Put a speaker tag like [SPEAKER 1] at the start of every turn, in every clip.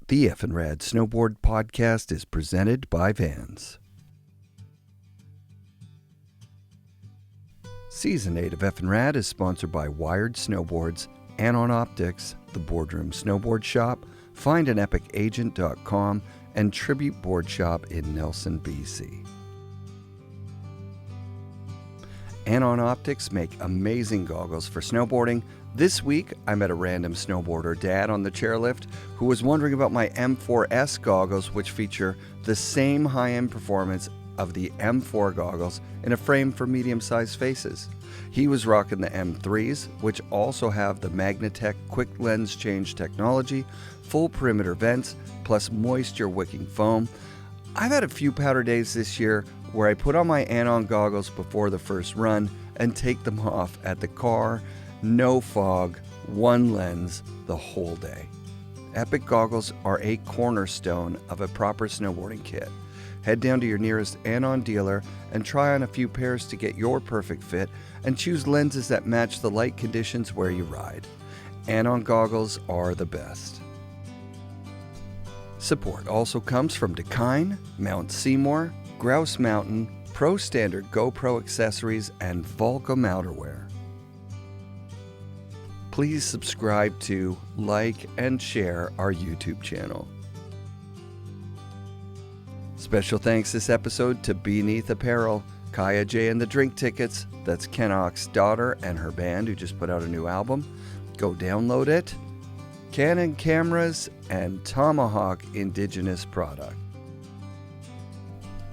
[SPEAKER 1] The FNRad Snowboard podcast is presented by Vans. Season 8 of FNRad is sponsored by Wired Snowboards, Anon Optics, the Boardroom Snowboard Shop, FindAnEpicAgent.com, and Tribute Board Shop in Nelson, BC. Anon Optics make amazing goggles for snowboarding. This week, I met a random snowboarder dad on the chairlift who was wondering about my M4S goggles, which feature the same high-end performance of the M4 goggles in a frame for medium-sized faces. He was rocking the M3s, which also have the Magnatech quick lens change technology, full perimeter vents, plus moisture-wicking foam. I've had a few powder days this year where I put on my Anon goggles before the first run and take them off at the car. No fog, one lens, the whole day. Epic goggles are a cornerstone of a proper snowboarding kit. Head down to your nearest Anon dealer and try on a few pairs to get your perfect fit and choose lenses that match the light conditions where you ride. Anon goggles are the best. Support also comes from Dakine, Mount Seymour, Grouse Mountain, Pro Standard GoPro accessories, and Volcom outerwear. Please subscribe to, like, and share our YouTube channel. Special thanks this episode to Beneath Apparel, Kaya J and the Drink Tickets. That's Ken Ock's daughter and her band who just put out a new album. Go download it. Canon cameras and Tomahawk Indigenous product.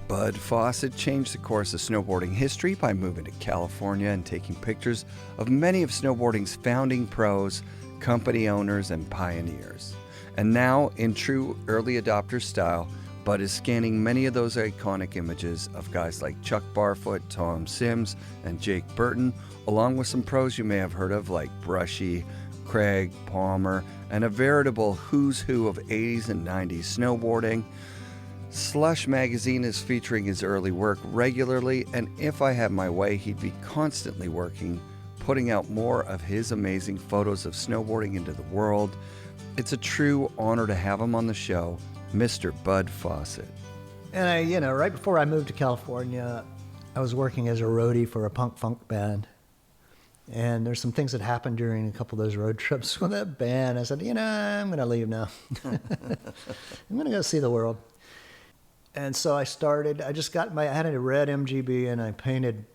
[SPEAKER 1] Bud Fawcett changed the course of snowboarding history by moving to California and taking pictures of many of snowboarding's founding pros, company owners, and pioneers. And now, in true early adopter style, Bud is scanning many of those iconic images of guys like Chuck Barfoot, Tom Sims, and Jake Burton, along with some pros you may have heard of like Brushie, Craig, Palmer, and a veritable who's who of 80s and 90s snowboarding. Slush magazine is featuring his early work regularly, and if I had my way, he'd be constantly working, putting out more of his amazing photos of snowboarding into the world. It's a true honor to have him on the show, Mr. Bud Fawcett.
[SPEAKER 2] And right before I moved to California, I was working as a roadie for a punk funk band. And there's some things that happened during a couple of those road trips with that band. I said, I'm going to leave now. I'm going to go see the world. And so I had a red MGB and I painted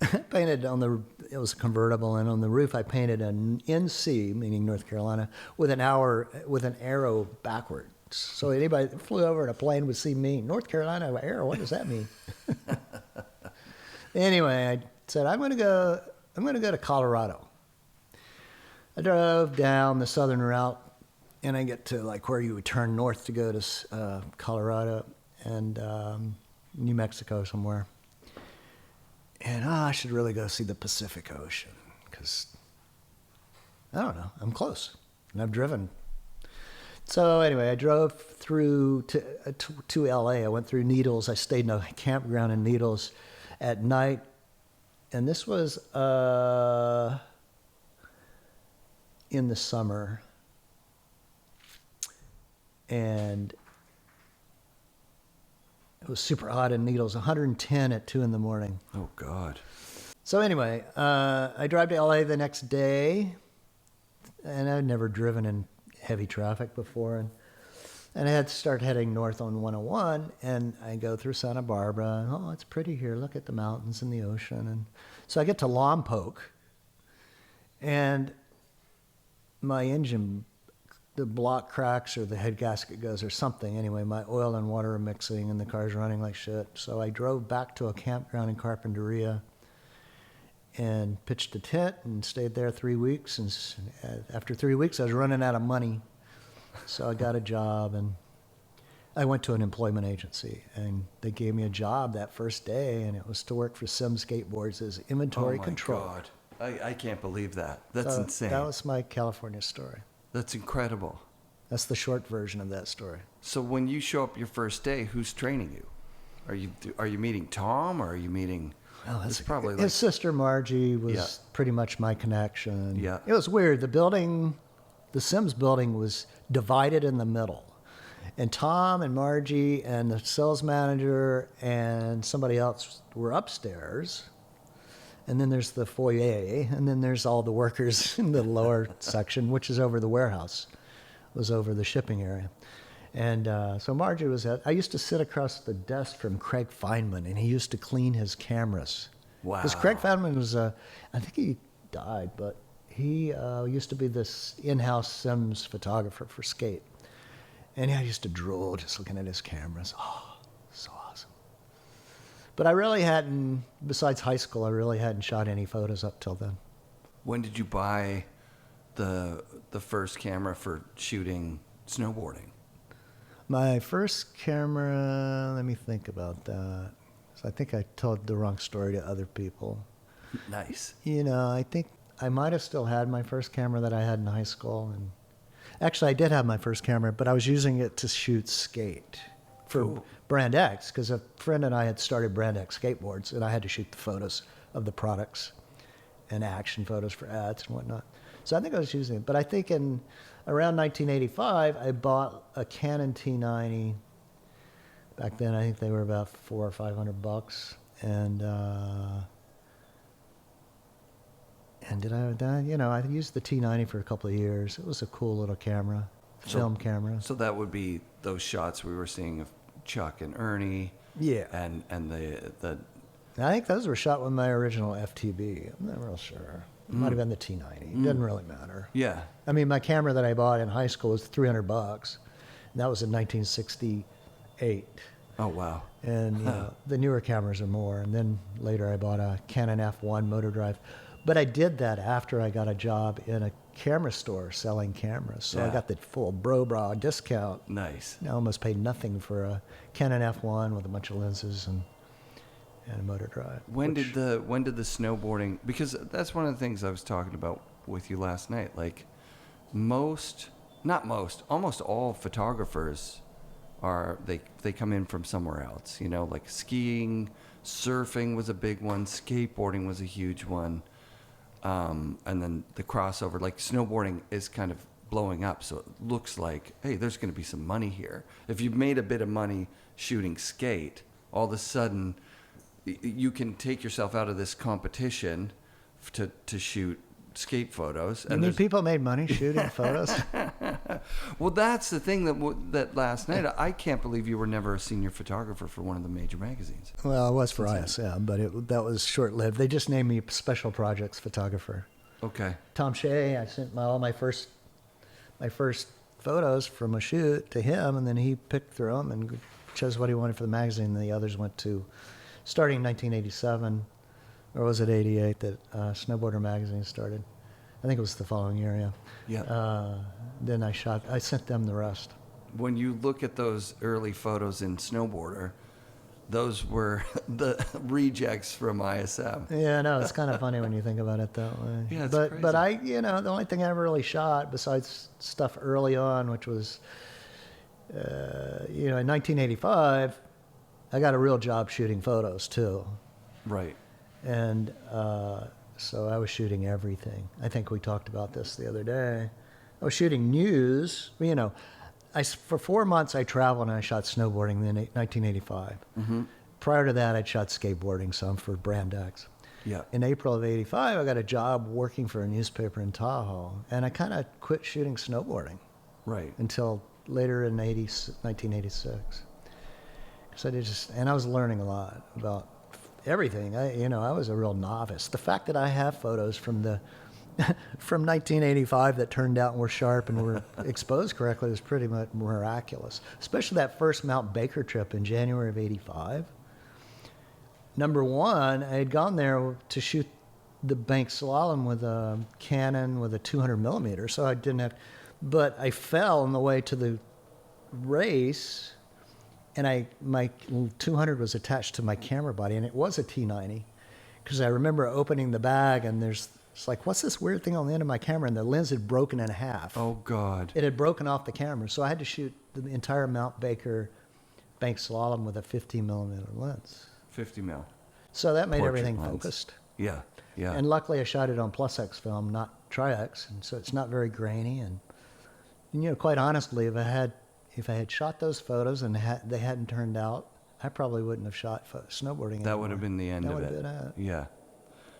[SPEAKER 2] it was a convertible, and on the roof I painted an NC, meaning North Carolina, with an arrow backwards. So anybody that flew over in a plane would see me, North Carolina arrow, what does that mean? Anyway, I said, I'm going to go to Colorado. I drove down the southern route and I get to like where you would turn north to go to Colorado and New Mexico somewhere. And I should really go see the Pacific Ocean because, I don't know, I'm close and I've driven. So anyway, I drove through to LA. I went through Needles. I stayed in a campground in Needles at night. And this was in the summer. And it was super hot in Needles, 110 at 2 in the morning.
[SPEAKER 1] Oh, God.
[SPEAKER 2] So anyway, I drive to LA the next day, and I'd never driven in heavy traffic before. And I had to start heading north on 101, and I go through Santa Barbara. Oh, it's pretty here. Look at the mountains and the ocean. And so I get to Lompoc, and my engine, the block cracks or the head gasket goes or something. Anyway, my oil and water are mixing and the car's running like shit. So I drove back to a campground in Carpinteria and pitched a tent and stayed there 3 weeks. And after 3 weeks, I was running out of money. So I got a job and I went to an employment agency and they gave me a job that first day, and it was to work for Sim Skateboards as inventory control.
[SPEAKER 1] Oh my God. I can't believe that. That's insane.
[SPEAKER 2] That was my California story.
[SPEAKER 1] That's incredible.
[SPEAKER 2] That's the short version of that story.
[SPEAKER 1] So when you show up your first day, who's training you? Are you meeting Tom, or are you meeting?
[SPEAKER 2] Oh,
[SPEAKER 1] it's probably
[SPEAKER 2] his sister Margie was pretty much my connection.
[SPEAKER 1] Yeah.
[SPEAKER 2] It was weird. The Sims building was divided in the middle. And Tom and Margie and the sales manager and somebody else were upstairs. And then there's the foyer, and then there's all the workers in the lower section, which is over the warehouse, was over the shipping area. And so Margie was I used to sit across the desk from Craig Feynman, and he used to clean his cameras.
[SPEAKER 1] Wow.
[SPEAKER 2] Because Craig Feynman was, I think he died, but he used to be this in-house Sims photographer for skate. And I used to drool just looking at his cameras. Oh, so awesome. But I really hadn't, besides high school, I really hadn't shot any photos up till then.
[SPEAKER 1] When did you buy the first camera for shooting snowboarding?
[SPEAKER 2] My first camera, let me think about that. So I think I told the wrong story to other people.
[SPEAKER 1] Nice.
[SPEAKER 2] You know, I think I might have still had my first camera that I had in high school. And actually, I did have my first camera, but I was using it to shoot skate for
[SPEAKER 1] Cool.
[SPEAKER 2] Brand X, because a friend and I had started Brand X skateboards, and I had to shoot the photos of the products and action photos for ads and whatnot. So I think I was using it. But I think in around 1985, I bought a Canon T90. Back then, I think they were about $400 or $500, and I used the T90 for a couple of years. It was a cool little camera, film camera.
[SPEAKER 1] So that would be those shots we were seeing of Chuck and Ernie.
[SPEAKER 2] Yeah.
[SPEAKER 1] And the
[SPEAKER 2] I think those were shot with my original FTB. I'm not real sure. It might have been the T90. It doesn't really matter.
[SPEAKER 1] yeah.
[SPEAKER 2] I mean, my camera that I bought in high school was $300, and that was in 1968.
[SPEAKER 1] Oh wow.
[SPEAKER 2] And the newer cameras are more. And then later I bought a Canon F1 motor drive. But I did that after I got a job in a camera store selling cameras. So I
[SPEAKER 1] Yeah.
[SPEAKER 2] got the full bra discount.
[SPEAKER 1] Nice.
[SPEAKER 2] I almost paid nothing for a Canon F1 with a bunch of lenses and a motor drive.
[SPEAKER 1] When did the snowboarding? Because that's one of the things I was talking about with you last night. Like almost all photographers are they come in from somewhere else. You know, like skiing, surfing was a big one, skateboarding was a huge one, and then the crossover. Like snowboarding is kind of blowing up, so it looks like, hey, there's going to be some money here. If you've made a bit of money shooting skate, all of a sudden you can take yourself out of this competition to shoot skate photos.
[SPEAKER 2] You mean people made money shooting photos?
[SPEAKER 1] Well, that's the thing that last night, I can't believe you were never a senior photographer for one of the major magazines.
[SPEAKER 2] Well, it was for ISM, but that was short-lived. They just named me special projects photographer.
[SPEAKER 1] Okay.
[SPEAKER 2] Tom Shea, I sent all my first photos from a shoot to him, and then he picked through them and chose what he wanted for the magazine. And the others went to, starting in 1987, or was it 88 that Snowboarder magazine started? I think it was the following year, yeah.
[SPEAKER 1] Yeah.
[SPEAKER 2] Then I sent them the rest.
[SPEAKER 1] When you look at those early photos in Snowboarder, those were the rejects from ISM.
[SPEAKER 2] Yeah, no, it's kind of funny when you think about it that way.
[SPEAKER 1] Yeah, it's
[SPEAKER 2] but
[SPEAKER 1] crazy.
[SPEAKER 2] But I, the only thing I ever really shot besides stuff early on, which was, in 1985, I got a real job shooting photos too.
[SPEAKER 1] Right.
[SPEAKER 2] And so I was shooting everything. I think we talked about this the other day. I was shooting news. For 4 months I traveled and I shot snowboarding in 1985.
[SPEAKER 1] Mm-hmm.
[SPEAKER 2] Prior to that, I'd shot skateboarding some for Brand X.
[SPEAKER 1] Yeah.
[SPEAKER 2] In April of 85, I got a job working for a newspaper in Tahoe, and I kind of quit shooting snowboarding.
[SPEAKER 1] Right.
[SPEAKER 2] Until later in 1986. And I was learning a lot about everything. I was a real novice. The fact that I have photos from 1985 that turned out and were sharp and were exposed correctly was pretty much miraculous. Especially that first Mount Baker trip in January of 85. Number one, I had gone there to shoot the bank slalom with a Canon with a 200 millimeter, so I didn't have. But I fell on the way to the race. And my 200 was attached to my camera body, and it was a T90, because I remember opening the bag, and it's like, what's this weird thing on the end of my camera? And the lens had broken in half.
[SPEAKER 1] Oh, God.
[SPEAKER 2] It had broken off the camera, so I had to shoot the entire Mount Baker bank slalom with a 50 millimeter lens.
[SPEAKER 1] 50 mil.
[SPEAKER 2] So that made
[SPEAKER 1] Portrait
[SPEAKER 2] everything
[SPEAKER 1] lens.
[SPEAKER 2] focused.
[SPEAKER 1] Yeah. Yeah.
[SPEAKER 2] And luckily I shot it on Plus X film, not Tri-X, and so it's not very grainy. And quite honestly, if I had if I had shot those photos and they hadn't turned out, I probably wouldn't have shot snowboarding anymore.
[SPEAKER 1] That would have been the end of it.
[SPEAKER 2] That would have been it.
[SPEAKER 1] Yeah.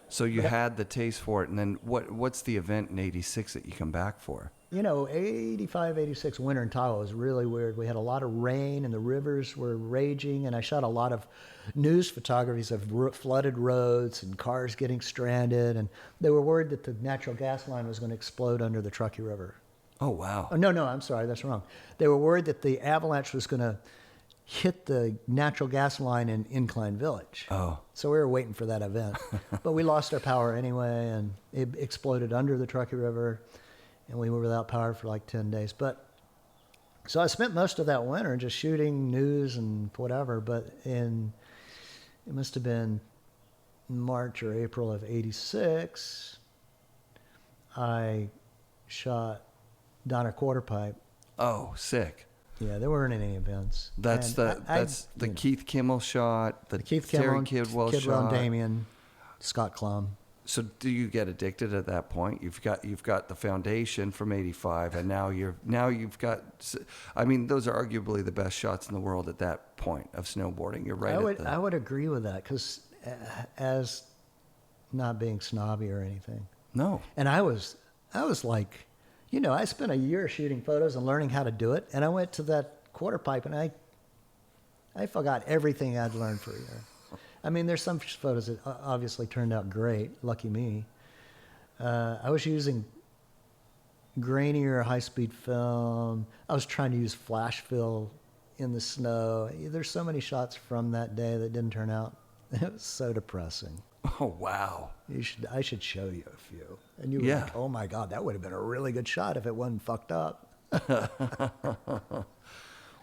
[SPEAKER 1] So you had the taste for it, and then what's the event in '86 that you come back for?
[SPEAKER 2] 85, 86 winter in Tahoe was really weird. We had a lot of rain and the rivers were raging, and I shot a lot of news photographies of flooded roads and cars getting stranded, and they were worried that the natural gas line was going to explode under the Truckee River.
[SPEAKER 1] Oh, wow.
[SPEAKER 2] Oh, no, I'm sorry, that's wrong. They were worried that the avalanche was going to hit the natural gas line in Incline Village.
[SPEAKER 1] Oh.
[SPEAKER 2] So we were waiting for that event. But we lost our power anyway, and it exploded under the Truckee River, and we were without power for like 10 days. So I spent most of that winter just shooting news and whatever, but it must have been March or April of '86, I shot Donner Quarterpipe.
[SPEAKER 1] Oh, sick.
[SPEAKER 2] Yeah, there weren't any events.
[SPEAKER 1] That's the Keith Kimmel shot, the
[SPEAKER 2] Keith
[SPEAKER 1] Terry
[SPEAKER 2] Kimmel,
[SPEAKER 1] Kidwell
[SPEAKER 2] Kidwell
[SPEAKER 1] shot.
[SPEAKER 2] and Damien, Scott Klum.
[SPEAKER 1] So do you get addicted at that point? You've got the foundation from '85, and now you've got. I mean, those are arguably the best shots in the world at that point of snowboarding. You're right.
[SPEAKER 2] I would agree with that, because as not being snobby or anything.
[SPEAKER 1] No.
[SPEAKER 2] And I was like, I spent a year shooting photos and learning how to do it, and I went to that quarter pipe and I forgot everything I'd learned for a year. I mean, there's some photos that obviously turned out great. Lucky me. I was using grainier high-speed film. I was trying to use flash fill in the snow. There's so many shots from that day that didn't turn out. It was so depressing.
[SPEAKER 1] Oh, wow.
[SPEAKER 2] I should show you a few. And you were like, oh my God, that would have been a really good shot if it wasn't fucked up.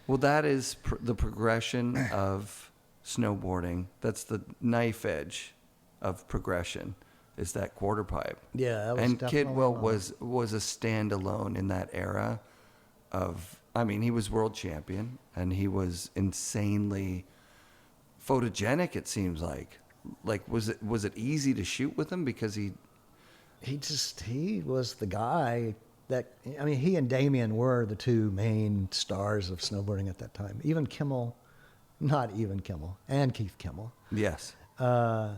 [SPEAKER 1] Well, that is the progression of snowboarding. That's the knife edge of progression, is that quarter pipe.
[SPEAKER 2] Yeah, that was
[SPEAKER 1] and
[SPEAKER 2] definitely
[SPEAKER 1] Kidwell was a standalone in that era he was world champion, and he was insanely photogenic, it seems like. Like, was it easy to shoot with him because he
[SPEAKER 2] was the guy that, he and Damien were the two main stars of snowboarding at that time. Even Kimmel, not even Kimmel, and Keith Kimmel.
[SPEAKER 1] Yes.
[SPEAKER 2] And,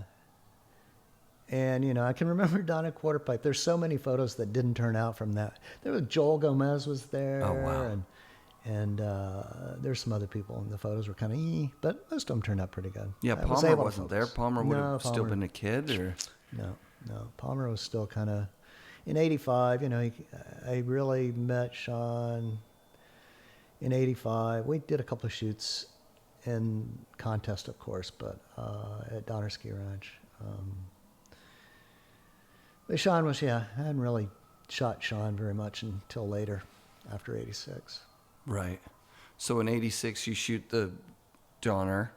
[SPEAKER 2] I can remember Donna Quarterpipe. There's so many photos that didn't turn out from that. There was Joel Gomez was there.
[SPEAKER 1] Oh, wow.
[SPEAKER 2] And there's some other people, and the photos were kind of but most of them turned out pretty good.
[SPEAKER 1] Yeah, Palmer wasn't there. Palmer would have still been a kid, or?
[SPEAKER 2] No. Palmer was still kind of, in '85, I really met Sean in '85. We did a couple of shoots in contest, of course, but at Donner Ski Ranch. But Sean was, I hadn't really shot Sean very much until later, after '86.
[SPEAKER 1] Right. So in '86, you shoot the Donner.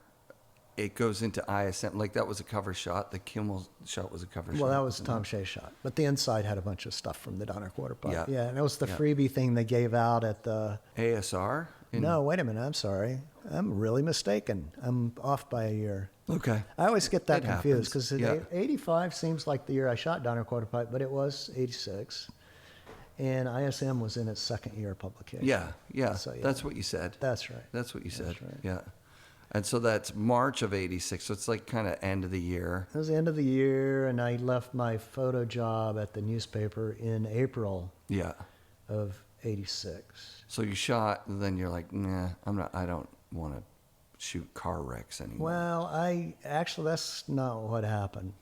[SPEAKER 1] It goes into ISM. Like, that was a cover shot. The Kimmel shot was a cover shot.
[SPEAKER 2] Well, that was Tom Shea's shot. But the inside had a bunch of stuff from the Donner quarter pipe.
[SPEAKER 1] Yeah.
[SPEAKER 2] And it was the freebie thing they gave out at the...
[SPEAKER 1] ASR?
[SPEAKER 2] No, wait a minute. I'm sorry. I'm really mistaken. I'm off by a year.
[SPEAKER 1] Okay.
[SPEAKER 2] I always get that confused,
[SPEAKER 1] happens.
[SPEAKER 2] because 85 seems like the year I shot Donner quarter pipe, but it was '86. And ISM was in its second year of publication.
[SPEAKER 1] Yeah.
[SPEAKER 2] So,
[SPEAKER 1] that's what you said.
[SPEAKER 2] That's right.
[SPEAKER 1] That's what you said.
[SPEAKER 2] That's right.
[SPEAKER 1] Yeah. And so that's March of '86. So it's like kind of end of the year.
[SPEAKER 2] It was the end of the year, and I left my photo job at the newspaper in April of '86.
[SPEAKER 1] So you shot, and then you're like, nah, I don't want to shoot car wrecks anymore.
[SPEAKER 2] Well, that's not what happened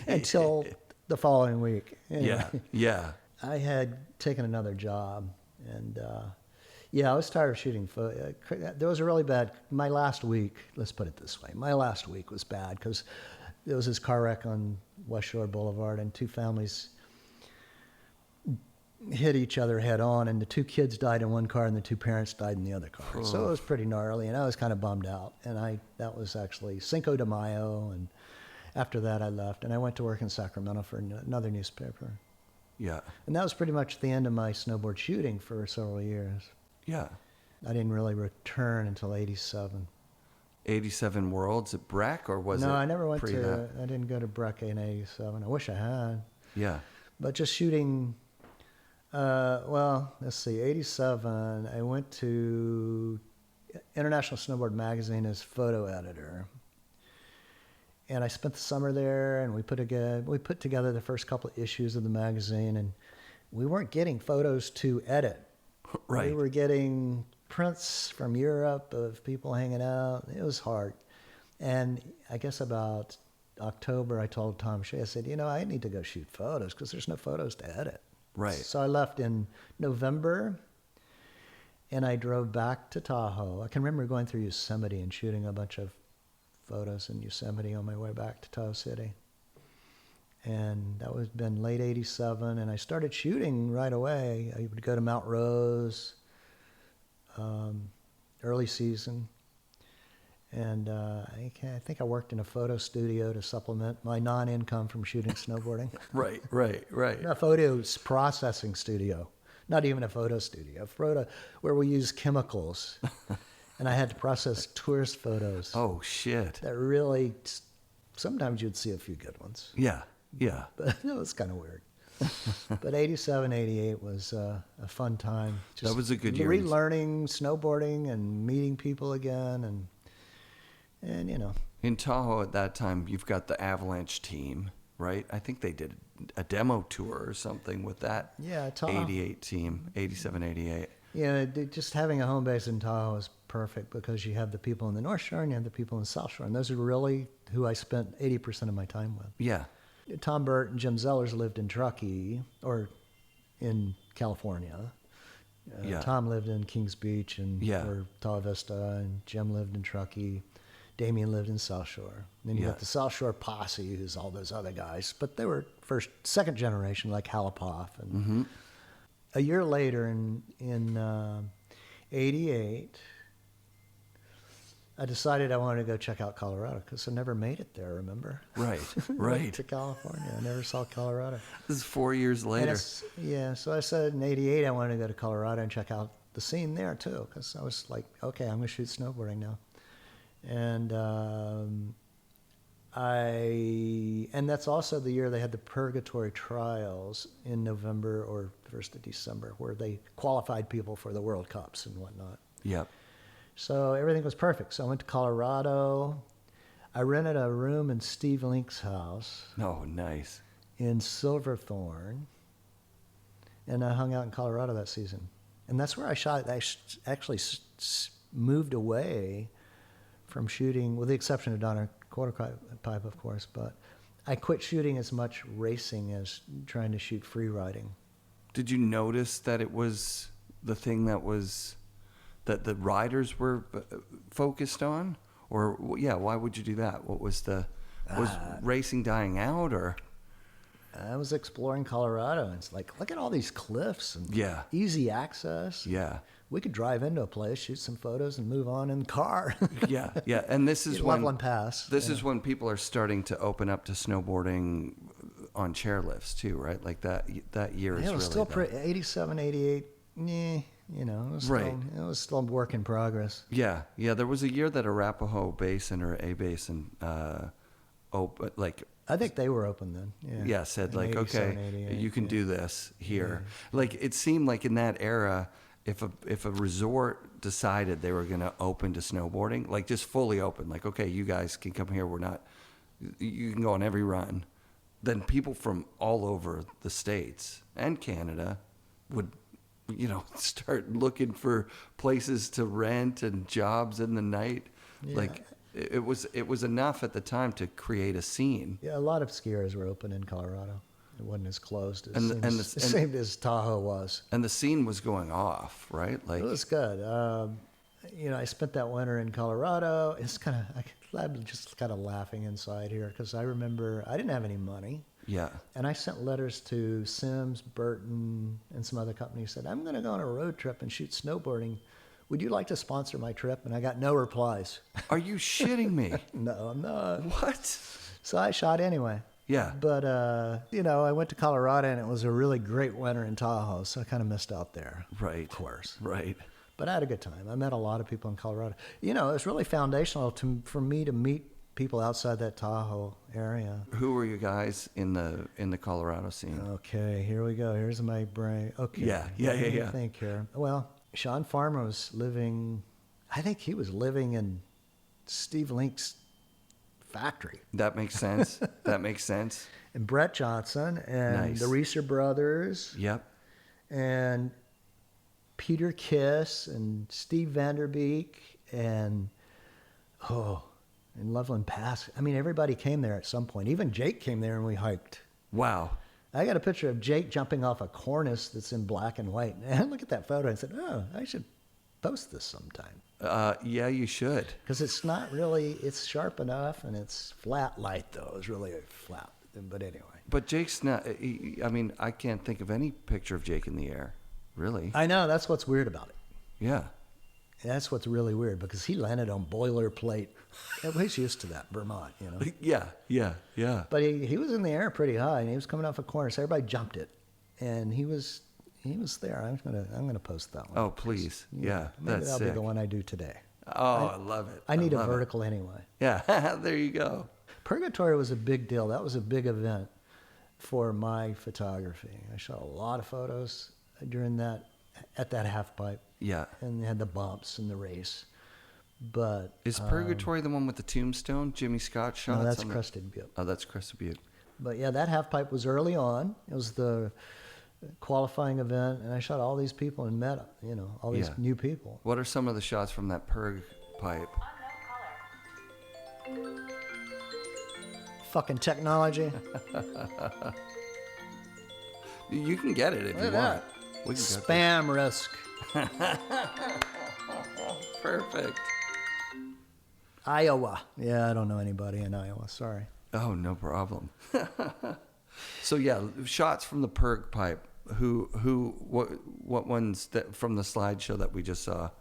[SPEAKER 2] until the following week. Anyway,
[SPEAKER 1] Yeah.
[SPEAKER 2] I had taken another job, and I was tired of shooting. There was a really bad, my last week, let's put it this way, my last week was bad, because there was this car wreck on West Shore Boulevard, and two families hit each other head on, and the two kids died in one car and the two parents died in the other car. Oh. So it was pretty gnarly, and I was kind of bummed out. And that was actually Cinco de Mayo, and after that I left, and I went to work in Sacramento for another newspaper.
[SPEAKER 1] Yeah.
[SPEAKER 2] And that was pretty much the end of my snowboard shooting for several years.
[SPEAKER 1] Yeah.
[SPEAKER 2] I didn't really return until '87.
[SPEAKER 1] '87 Worlds at Breck, or was it?
[SPEAKER 2] No, I never went to. I didn't go to Breck in '87. I wish I had.
[SPEAKER 1] Yeah.
[SPEAKER 2] But just shooting Well, let's see, 87, I went to International Snowboard Magazine as photo editor. And I spent the summer there, and we put together the first couple of issues of the magazine, and we weren't getting photos to edit.
[SPEAKER 1] Right.
[SPEAKER 2] We were getting prints from Europe of people hanging out. It was hard. And I guess about October, I told Tom Shea, I said, I need to go shoot photos because there's no photos to edit.
[SPEAKER 1] Right.
[SPEAKER 2] So I left in November, and I drove back to Tahoe. I can remember going through Yosemite and shooting a bunch of photos in Yosemite on my way back to Tahoe City. And that was been late 87, and I started shooting right away. I would go to Mount Rose, early season. And I think I worked in a photo studio to supplement my non-income from shooting snowboarding.
[SPEAKER 1] Right.
[SPEAKER 2] A photo processing studio, not even a photo studio, a photo where we use chemicals. And I had to process tourist photos.
[SPEAKER 1] Oh, shit.
[SPEAKER 2] That really, sometimes you'd see a few good ones.
[SPEAKER 1] Yeah.
[SPEAKER 2] But it was kind of weird. But 87, 88 was a fun time.
[SPEAKER 1] That was a good year.
[SPEAKER 2] Relearning snowboarding and meeting people again, and
[SPEAKER 1] In Tahoe at that time, you've got the Avalanche team, right? I think they did a demo tour or something with that.
[SPEAKER 2] Yeah, Tahoe.
[SPEAKER 1] 88 team, 87, 88.
[SPEAKER 2] Yeah, just having a home base in Tahoe is perfect because you have the people in the North Shore and you have the people in the South Shore, and those are really who I spent 80% of my time with.
[SPEAKER 1] Yeah.
[SPEAKER 2] Tom Burton, Jim Zellers lived in Truckee, or in California. Tom lived in Kings Beach or Tahoe Vista, and Jim lived in Truckee. Damien lived in South Shore. Then you got the South Shore posse, who's all those other guys, but they were second generation, like Halapoff. And a year later, in 88, I decided I wanted to go check out Colorado because I never made it there, remember?
[SPEAKER 1] Right.
[SPEAKER 2] To California. I never saw Colorado.
[SPEAKER 1] This is 4 years later.
[SPEAKER 2] So I said in 88 I wanted to go to Colorado and check out the scene there too, because I was like, okay, I'm going to shoot snowboarding now. And and that's also the year they had the Purgatory Trials in November or 1st of December, where they qualified people for the World Cups and whatnot.
[SPEAKER 1] Yep.
[SPEAKER 2] So everything was perfect. So I went to Colorado. I rented a room in Steve Link's house.
[SPEAKER 1] Oh, nice.
[SPEAKER 2] In Silverthorne. And I hung out in Colorado that season. And that's where I shot. I actually moved away from shooting, with the exception of Donner Quarter Pipe, of course, but I quit shooting as much racing as trying to shoot free riding.
[SPEAKER 1] Did you notice that it was the thing that the riders were focused on? Or, why would you do that? Was racing dying out, or?
[SPEAKER 2] I was exploring Colorado, and it's like, look at all these cliffs and easy access.
[SPEAKER 1] Yeah.
[SPEAKER 2] We could drive into a place, shoot some photos, and move on in the car.
[SPEAKER 1] Yeah. And this is
[SPEAKER 2] Loveland Pass.
[SPEAKER 1] This is when people are starting to open up to snowboarding on chairlifts too, right? Like that year is
[SPEAKER 2] it was
[SPEAKER 1] really
[SPEAKER 2] still 87, 88. It was still a work in progress.
[SPEAKER 1] Yeah. There was a year that Arapahoe Basin or A Basin,
[SPEAKER 2] I think they were open then. Yeah.
[SPEAKER 1] Said like, okay, you can do this here.
[SPEAKER 2] Yeah.
[SPEAKER 1] Like it seemed like in that era, if a resort decided they were going to open to snowboarding, like just fully open, like, okay, you guys can come here. You can go on every run. Then people from all over the States and Canada would, start looking for places to rent and jobs in the night. Yeah. Like it was enough at the time to create a scene.
[SPEAKER 2] Yeah, a lot of skiers were open in Colorado. It wasn't as closed as same as Tahoe was.
[SPEAKER 1] And the scene was going off, right? Like
[SPEAKER 2] it was good. I spent that winter in Colorado. I'm just kind of laughing inside here because I remember I didn't have any money.
[SPEAKER 1] Yeah.
[SPEAKER 2] And I sent letters to Sims, Burton, and some other companies. Said, I'm going to go on a road trip and shoot snowboarding. Would you like to sponsor my trip? And I got no replies.
[SPEAKER 1] Are you shitting me?
[SPEAKER 2] No, I'm not.
[SPEAKER 1] What?
[SPEAKER 2] So I shot anyway.
[SPEAKER 1] Yeah.
[SPEAKER 2] But, I went to Colorado, and it was a really great winter in Tahoe, so I kind of missed out there.
[SPEAKER 1] Right.
[SPEAKER 2] Of course.
[SPEAKER 1] Right.
[SPEAKER 2] But I had a good time. I met a lot of people in Colorado. It was really foundational for me to meet people outside that Tahoe area.
[SPEAKER 1] Who were you guys in the Colorado scene?
[SPEAKER 2] Okay, here we go. Here's my brain. Okay.
[SPEAKER 1] Yeah.
[SPEAKER 2] Let me think here. Well, Sean Farmer was living, I think he was living in Steve Link's factory.
[SPEAKER 1] That makes sense. That makes sense.
[SPEAKER 2] And Brett Johnson and
[SPEAKER 1] Nice.
[SPEAKER 2] the Reeser brothers
[SPEAKER 1] Yep.
[SPEAKER 2] and Peter Kiss and Steve Vanderbeek and Loveland Pass. I mean, everybody came there at some point. Even Jake came there and we hiked.
[SPEAKER 1] Wow.
[SPEAKER 2] I got a picture of Jake jumping off a cornice that's in black and white. And I look at that photo and said, oh, I should post this sometime.
[SPEAKER 1] Yeah, you should.
[SPEAKER 2] Because it's not really, it's sharp enough and it's flat light though. It's really flat. But anyway.
[SPEAKER 1] But Jake's not, I mean, I can't think of any picture of Jake in the air, really.
[SPEAKER 2] I know, that's what's weird about it.
[SPEAKER 1] Yeah.
[SPEAKER 2] That's what's really weird because he landed on boilerplate. He's used to that, Vermont, you know.
[SPEAKER 1] Yeah.
[SPEAKER 2] But he was in the air pretty high and he was coming off a corner, so everybody jumped it. And he was there. I'm gonna post that one.
[SPEAKER 1] Oh, please. Yeah,
[SPEAKER 2] maybe
[SPEAKER 1] that's
[SPEAKER 2] that'll
[SPEAKER 1] sick.
[SPEAKER 2] be the one I do today.
[SPEAKER 1] Oh, I love it.
[SPEAKER 2] I need a
[SPEAKER 1] love it.
[SPEAKER 2] vertical anyway.
[SPEAKER 1] Yeah, there you go.
[SPEAKER 2] Purgatory was a big deal. That was a big event for my photography. I shot a lot of photos during that, at that half pipe.
[SPEAKER 1] Yeah.
[SPEAKER 2] And they had the bumps and the race. But
[SPEAKER 1] Is Purgatory the one with the tombstone? Jimmy Scott shots?
[SPEAKER 2] no, that's
[SPEAKER 1] on
[SPEAKER 2] Crested Butte.
[SPEAKER 1] Oh, that's Crested Butte.
[SPEAKER 2] But yeah, that half pipe was early on. It was the qualifying event, and I shot all these people and met, all these
[SPEAKER 1] Yeah.
[SPEAKER 2] new people.
[SPEAKER 1] What are some of the shots from that Purg pipe?
[SPEAKER 2] Fucking technology.
[SPEAKER 1] You can get it if you
[SPEAKER 2] Look at
[SPEAKER 1] want.
[SPEAKER 2] that.
[SPEAKER 1] We can get
[SPEAKER 2] Spam risk.
[SPEAKER 1] that. Perfect.
[SPEAKER 2] Iowa. Yeah, I don't know anybody in Iowa. Sorry.
[SPEAKER 1] Oh, no problem. So yeah, shots from the Purg pipe. What ones that from the slideshow that we just saw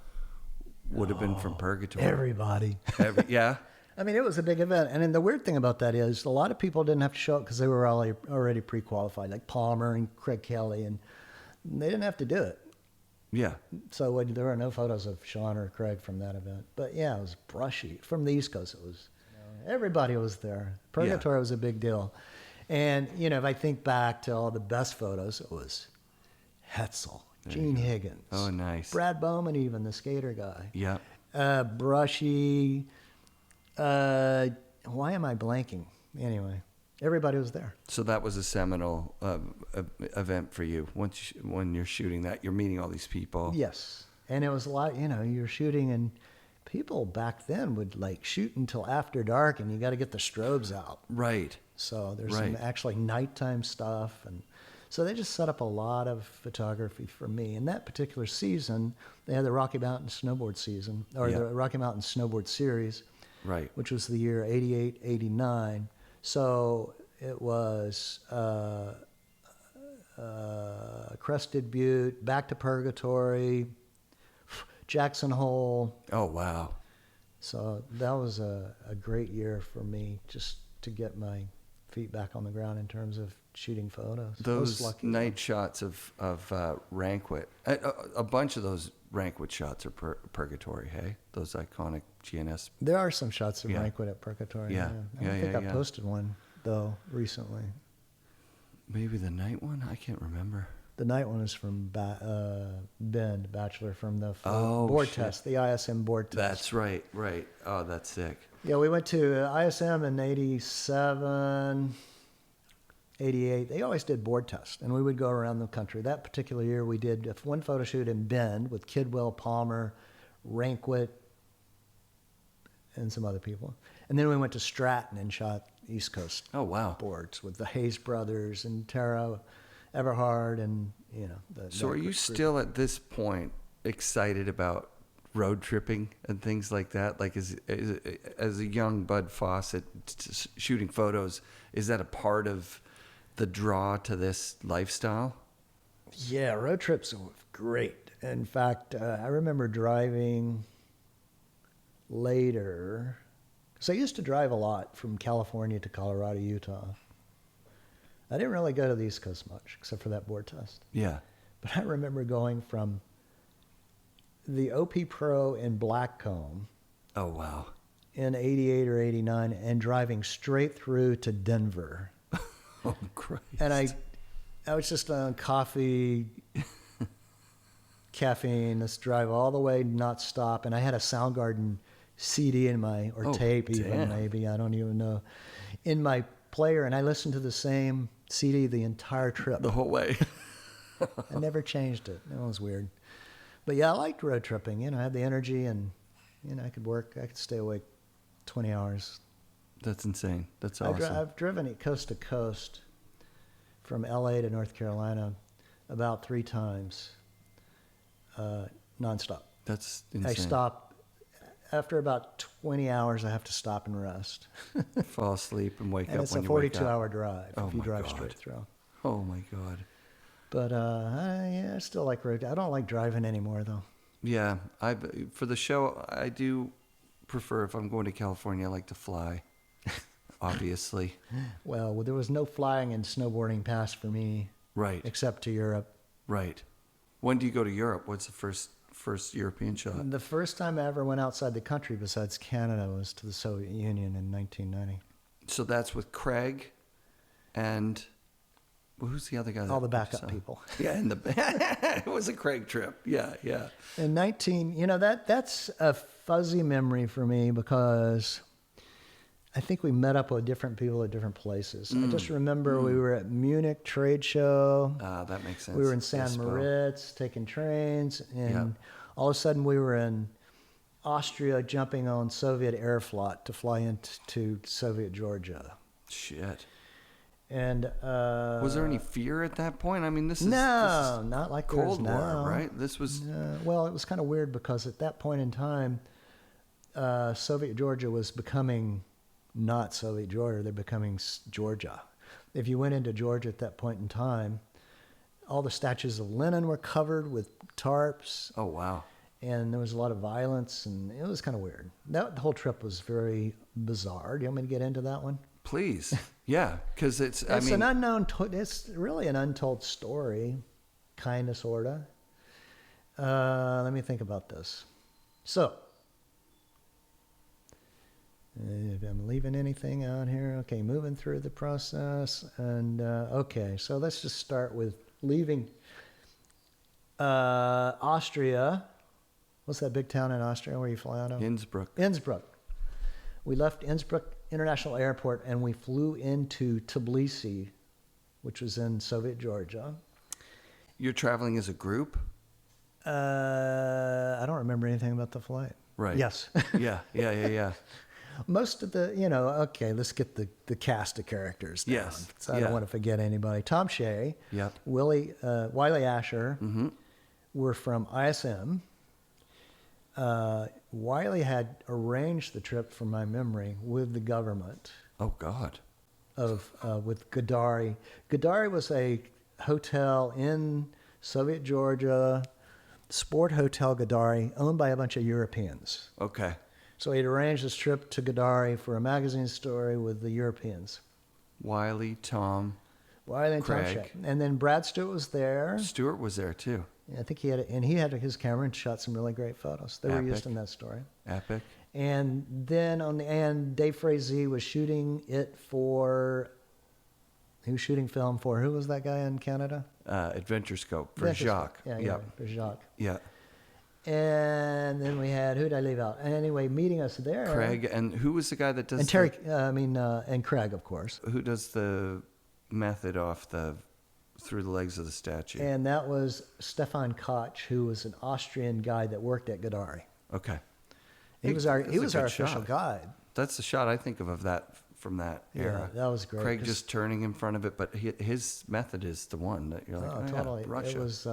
[SPEAKER 1] would have been from Purgatory?
[SPEAKER 2] Everybody.
[SPEAKER 1] Yeah.
[SPEAKER 2] I mean, it was a big event. And then the weird thing about that is a lot of people didn't have to show up because they were already pre-qualified, like Palmer and Craig Kelly, and they didn't have to do it.
[SPEAKER 1] Yeah.
[SPEAKER 2] So there were no photos of Sean or Craig from that event. But yeah, it was Brushie. From the East Coast, it was. Everybody was there. Purgatory was a big deal. And, if I think back to all the best photos, it was Hetzel, Gene Higgins.
[SPEAKER 1] Oh, nice.
[SPEAKER 2] Brad Bowman even, the skater guy.
[SPEAKER 1] Yeah.
[SPEAKER 2] Brushie. Why am I blanking? Anyway, everybody was there.
[SPEAKER 1] So that was a seminal event for you. When you're shooting that, you're meeting all these people.
[SPEAKER 2] Yes. And it was a lot, you're shooting and people back then would shoot until after dark and you got to get the strobes out.
[SPEAKER 1] Right.
[SPEAKER 2] So there's some actually nighttime stuff. And so they just set up a lot of photography for me. In that particular season, they had the Rocky Mountain Snowboard season, or the Rocky Mountain Snowboard Series.
[SPEAKER 1] Right.
[SPEAKER 2] Which was the year 88, 89. So it was Crested Butte, back to Purgatory, Jackson Hole.
[SPEAKER 1] Oh, wow.
[SPEAKER 2] So that was a great year for me just to get my feet back on the ground in terms of shooting photos.
[SPEAKER 1] Those night shots of Rankwit, a bunch of those Rankwit shots are Purgatory, hey? Those iconic GNS.
[SPEAKER 2] There are some shots of Rankwit at Purgatory.
[SPEAKER 1] Yeah.
[SPEAKER 2] I don't think I posted one, though, recently.
[SPEAKER 1] Maybe the night one? I can't remember.
[SPEAKER 2] The night one is from Ben Bachelor from the
[SPEAKER 1] Oh,
[SPEAKER 2] board
[SPEAKER 1] shit.
[SPEAKER 2] test, the ISM board test.
[SPEAKER 1] That's right. Oh, that's sick.
[SPEAKER 2] Yeah, we went to ISM in 87, 88. They always did board tests, and we would go around the country. That particular year, we did one photo shoot in Bend with Kidwell, Palmer, Rankwit, and some other people. And then we went to Stratton and shot East Coast boards with the Hayes brothers and Tara Everhard and,
[SPEAKER 1] So are you still at this point excited about road tripping and things like that? Like as a young Bud Fawcett shooting photos, is that a part of the draw to this lifestyle?
[SPEAKER 2] Yeah, road trips are great. In fact, I remember driving later. So I used to drive a lot from California to Colorado, Utah. I didn't really go to the East Coast much, except for that board test.
[SPEAKER 1] Yeah.
[SPEAKER 2] But I remember going from the OP Pro in Blackcomb.
[SPEAKER 1] Oh, wow.
[SPEAKER 2] in 88 or 89 and driving straight through to Denver.
[SPEAKER 1] Oh, Christ.
[SPEAKER 2] And I was just on coffee, caffeine, let's drive all the way, not stop. And I had a Soundgarden CD in my, or tape even, maybe, I don't even know, in my player. And I listened to the same CD the entire trip.
[SPEAKER 1] The whole way.
[SPEAKER 2] I never changed it. That was weird. But yeah, I liked road tripping. I had the energy and, I could work. I could stay awake 20 hours.
[SPEAKER 1] That's insane. That's awesome.
[SPEAKER 2] I've driven it coast to coast from LA to North Carolina about 3 times, nonstop.
[SPEAKER 1] That's insane.
[SPEAKER 2] I stop after about 20 hours. I have to stop and rest.
[SPEAKER 1] Fall asleep and wake
[SPEAKER 2] and
[SPEAKER 1] up
[SPEAKER 2] it's
[SPEAKER 1] when
[SPEAKER 2] a
[SPEAKER 1] you wake up.
[SPEAKER 2] 42-hour drive
[SPEAKER 1] Oh
[SPEAKER 2] if you
[SPEAKER 1] my
[SPEAKER 2] drive
[SPEAKER 1] God.
[SPEAKER 2] straight through.
[SPEAKER 1] Oh my God.
[SPEAKER 2] But I still like road. I don't like driving anymore though.
[SPEAKER 1] Yeah, for the show, I do prefer, if I'm going to California, I like to fly, obviously.
[SPEAKER 2] Well, there was no flying and snowboarding past for me.
[SPEAKER 1] Right.
[SPEAKER 2] Except to Europe.
[SPEAKER 1] Right. When do you go to Europe? What's the first European shot?
[SPEAKER 2] The first time I ever went outside the country besides Canada was to the Soviet Union in 1990.
[SPEAKER 1] So that's with Craig and... Well, who's the other guy?
[SPEAKER 2] All the backup people.
[SPEAKER 1] Yeah, it was a Craig trip. Yeah.
[SPEAKER 2] In that's a fuzzy memory for me because I think we met up with different people at different places. I just remember we were at Munich trade show.
[SPEAKER 1] That makes sense.
[SPEAKER 2] We were in San Moritz taking trains, and all of a sudden we were in Austria jumping on Soviet Aeroflot to fly into Soviet Georgia.
[SPEAKER 1] Shit.
[SPEAKER 2] And
[SPEAKER 1] was there any fear at that point? I mean, this is
[SPEAKER 2] not like
[SPEAKER 1] Cold War,
[SPEAKER 2] now.
[SPEAKER 1] right? This was
[SPEAKER 2] well, it was kind of weird because at that point in time, Soviet Georgia was becoming not Soviet Georgia; they're becoming Georgia. If you went into Georgia at that point in time, all the statues of Lenin were covered with tarps.
[SPEAKER 1] Oh wow!
[SPEAKER 2] And there was a lot of violence, and it was kind of weird. The whole trip was very bizarre. Do you want me to get into that one?
[SPEAKER 1] Please. Yeah, because it's
[SPEAKER 2] an unknown, it's really an untold story, kind of, sort of. Let me think about this. So, if I'm leaving anything out here, okay, moving through the process, and okay, so let's just start with leaving Austria. What's that big town in Austria where you fly out of? Innsbruck. We left Innsbruck International Airport and we flew into Tbilisi, which was in Soviet Georgia.
[SPEAKER 1] You're traveling as a group?
[SPEAKER 2] I don't remember anything about the flight.
[SPEAKER 1] Right.
[SPEAKER 2] Yes.
[SPEAKER 1] Yeah.
[SPEAKER 2] Most of the, okay, let's get the cast of characters down.
[SPEAKER 1] Yes.
[SPEAKER 2] So I don't want to forget anybody. Tom Shea,
[SPEAKER 1] Yep.
[SPEAKER 2] Willie Asher were from ISM. Wiley had arranged the trip, from my memory, with the government.
[SPEAKER 1] Oh God!
[SPEAKER 2] With Gadari. Gadari was a hotel in Soviet Georgia, Sport Hotel Gadari, owned by a bunch of Europeans.
[SPEAKER 1] Okay.
[SPEAKER 2] So he'd arranged this trip to Gadari for a magazine story with the Europeans.
[SPEAKER 1] Wiley, Tom,
[SPEAKER 2] Wiley and
[SPEAKER 1] Craig.
[SPEAKER 2] Tom Shea. And then Brad Stewart was there.
[SPEAKER 1] Stewart was there too.
[SPEAKER 2] I think he had his camera and shot some really great photos. They were used in that story.
[SPEAKER 1] Epic.
[SPEAKER 2] And then on the end, Dave Frazee was shooting it for. He was shooting film for who was that guy in Canada?
[SPEAKER 1] Adventure Scope for Jacques.
[SPEAKER 2] Yeah, for Jacques.
[SPEAKER 1] Yeah.
[SPEAKER 2] And then we had, who did I leave out? Anyway, meeting us there.
[SPEAKER 1] Craig, and who was the guy that does?
[SPEAKER 2] And Terry, and Craig, of course.
[SPEAKER 1] Who does the method through the legs of the statue?
[SPEAKER 2] And that was Stefan Koch, who was an Austrian guy that worked at Gadari.
[SPEAKER 1] Okay.
[SPEAKER 2] He was our official guide.
[SPEAKER 1] That's the shot I think of that from that era.
[SPEAKER 2] Yeah, that was great.
[SPEAKER 1] Craig just turning in front of it, but his method is the one that you're like,
[SPEAKER 2] totally.
[SPEAKER 1] Yeah, Russia.
[SPEAKER 2] It was.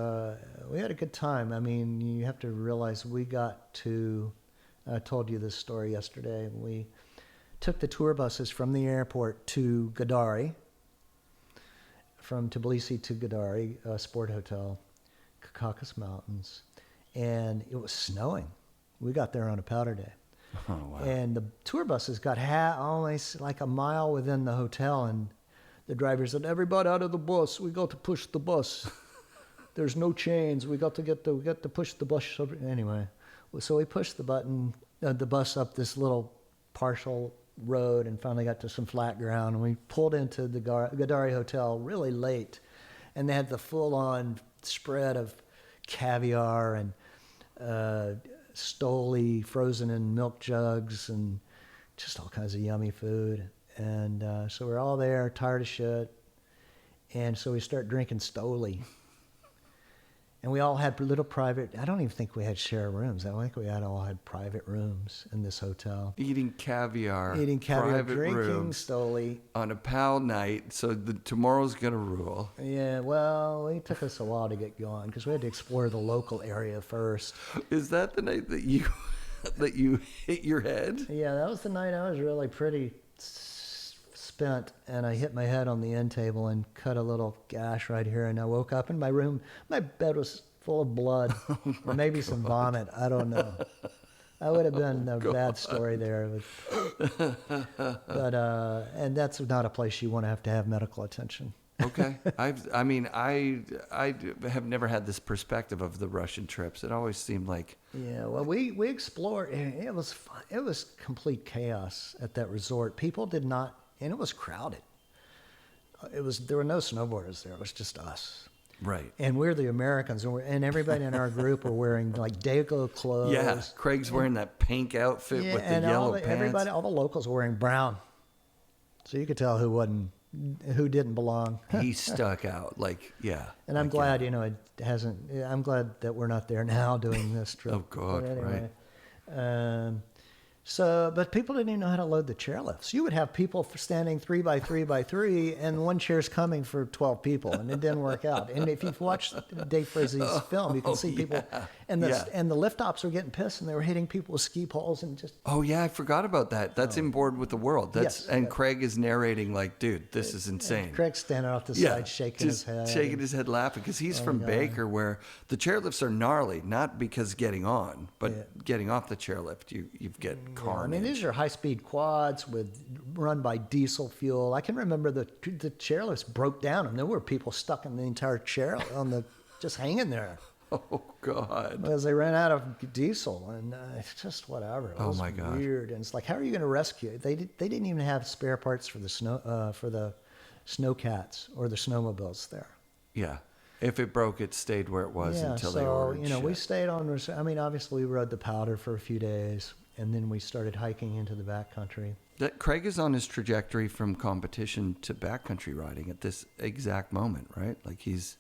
[SPEAKER 2] We had a good time. I mean, you have to realize we got to. I told you this story yesterday. We took the tour buses from the airport to Gadari. From Tbilisi to Gadari, Sport Hotel, Caucasus Mountains, and it was snowing. We got there on a powder day.
[SPEAKER 1] Oh, wow.
[SPEAKER 2] And the tour buses got almost like a mile within the hotel, and the driver said, "Everybody out of the bus. We got to push the bus. There's no chains. We got to push the bus." Anyway, so we pushed the bus up this little partial road and finally got to some flat ground. And we pulled into the Gadari Hotel really late, and they had the full-on spread of caviar and stoli frozen in milk jugs and just all kinds of yummy food. And so we're all there, tired of shit. And so we start drinking stoli. And we all had little private, I don't even think we had share rooms. I think we all had private rooms in this hotel.
[SPEAKER 1] Eating caviar,
[SPEAKER 2] drinking
[SPEAKER 1] room,
[SPEAKER 2] stoli.
[SPEAKER 1] On a PAL night, so tomorrow's going to rule.
[SPEAKER 2] Yeah, well, it took us a while to get going because we had to explore the local area first.
[SPEAKER 1] Is that the night that you hit your head?
[SPEAKER 2] Yeah, that was the night I was really pretty spent, and I hit my head on the end table and cut a little gash right here, and I woke up in my room. My bed was full of blood, or maybe some vomit. I don't know. That would have been a bad story there. But and that's not a place you want to have medical attention.
[SPEAKER 1] Okay. I have never had this perspective of the Russian trips. It always seemed like...
[SPEAKER 2] Yeah, well, we explored. It was fun. It was complete chaos at that resort. People did not... And it was crowded. There were no snowboarders there. It was just us.
[SPEAKER 1] Right.
[SPEAKER 2] And we're the Americans, and everybody in our group were wearing like Dago clothes.
[SPEAKER 1] Yeah. Craig's wearing that pink outfit with the yellow pants.
[SPEAKER 2] All the locals were wearing brown. So you could tell who didn't belong.
[SPEAKER 1] He stuck out, yeah.
[SPEAKER 2] And I'm glad, it hasn't. I'm glad that we're not there now doing this trip.
[SPEAKER 1] Oh God,
[SPEAKER 2] but anyway,
[SPEAKER 1] right.
[SPEAKER 2] But people didn't even know how to load the chairlifts. You would have people standing 3 by 3 by 3, and one chair's coming for 12 people, and it didn't work out. And if you've watched Dave Frizzy's film, you can see people, and the lift ops were getting pissed, and they were hitting people with ski poles and just.
[SPEAKER 1] Oh yeah, I forgot about that. That's in Board with the World. Craig is narrating like, dude, this is insane.
[SPEAKER 2] Craig's standing off the side, shaking his head,
[SPEAKER 1] laughing because he's from Baker, where the chairlifts are gnarly, not because getting on, but getting off the chairlift, you get.
[SPEAKER 2] I mean, these are high-speed quads run by diesel fuel. I can remember the chairlifts broke down, and there were people stuck in the entire chair just hanging there.
[SPEAKER 1] Oh God!
[SPEAKER 2] Because they ran out of diesel, and it's just whatever. It was
[SPEAKER 1] my God!
[SPEAKER 2] Weird, and it's like, how are you going to rescue it? They didn't even have spare parts for the snowcats or the snowmobiles there.
[SPEAKER 1] Yeah. If it broke, it stayed where it was until they ordered shit.
[SPEAKER 2] We stayed on. I mean, obviously, we rode the powder for a few days. And then we started hiking into the backcountry.
[SPEAKER 1] Craig is on his trajectory from competition to backcountry riding at this exact moment, right? Like he's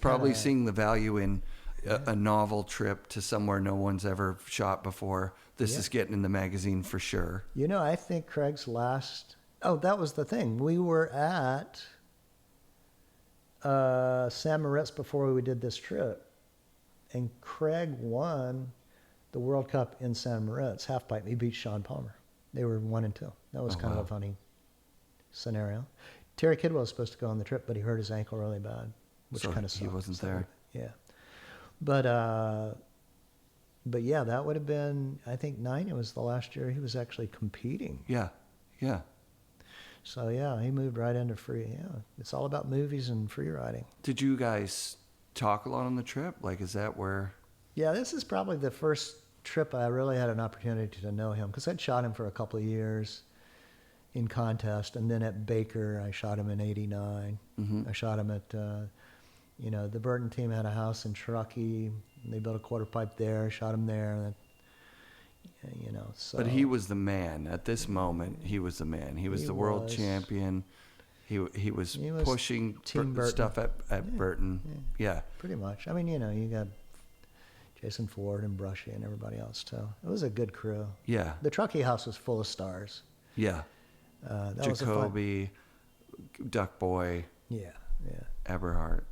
[SPEAKER 1] probably seeing the value in a novel trip to somewhere no one's ever shot before. This is getting in the magazine for sure.
[SPEAKER 2] I think Craig's last. Oh, that was the thing. We were at San Moritz before we did this trip, and Craig won the World Cup in San Moritz, halfpipe. He beat Sean Palmer. They were 1 and 2. That was kind of a funny scenario. Terry Kidwell was supposed to go on the trip, but he hurt his ankle really bad, which kind of sucked.
[SPEAKER 1] He wasn't there.
[SPEAKER 2] Yeah. But yeah, that would have been, I think, 9. It was the last year he was actually competing.
[SPEAKER 1] Yeah. Yeah.
[SPEAKER 2] So yeah, he moved right into free. Yeah. It's all about movies and free riding.
[SPEAKER 1] Did you guys talk a lot on the trip? Like, is that where?
[SPEAKER 2] Yeah, this is probably the first trip I really had an opportunity to know him, because I'd shot him for a couple of years in contest, and then at Baker I shot him in '89. I shot him at the Burton team had a house in Truckee. They built a quarter pipe there. Shot him there. So.
[SPEAKER 1] But he was the man at this moment. He was the man. He was the world champion. He was pushing stuff at Burton. Yeah,
[SPEAKER 2] pretty much. I mean, you got Jason Ford and Brushie and everybody else too. It was a good crew.
[SPEAKER 1] Yeah.
[SPEAKER 2] The Truckee house was full of stars.
[SPEAKER 1] Yeah. Jacoby, Duck Boy.
[SPEAKER 2] Yeah.
[SPEAKER 1] Eberhardt.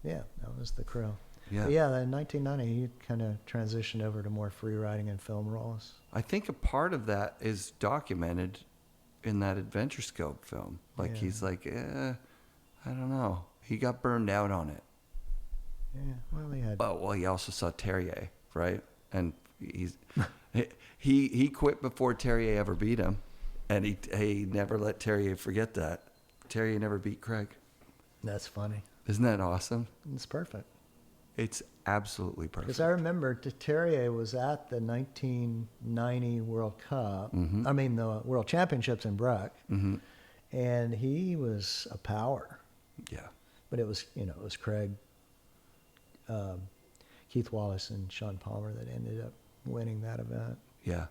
[SPEAKER 2] Yeah, that was the crew.
[SPEAKER 1] Yeah.
[SPEAKER 2] But yeah, in 1990, he kind of transitioned over to more free riding and film roles.
[SPEAKER 1] I think a part of that is documented in that Adventure Scope film. Like he's like, I don't know. He got burned out on it.
[SPEAKER 2] Yeah, well, he had.
[SPEAKER 1] Oh, well, he also saw Terrier, right? And he quit before Terrier ever beat him, and he never let Terrier forget that. Terrier never beat Craig.
[SPEAKER 2] That's funny.
[SPEAKER 1] Isn't that awesome?
[SPEAKER 2] It's perfect.
[SPEAKER 1] It's absolutely perfect.
[SPEAKER 2] Because I remember Terrier was at the 1990 World Cup.
[SPEAKER 1] Mm-hmm.
[SPEAKER 2] I mean, the World Championships in Breck.
[SPEAKER 1] Mm-hmm.
[SPEAKER 2] And he was a power.
[SPEAKER 1] Yeah.
[SPEAKER 2] But it was, it was Craig, Keith Wallace, and Sean Palmer that ended up winning that event.
[SPEAKER 1] Yeah.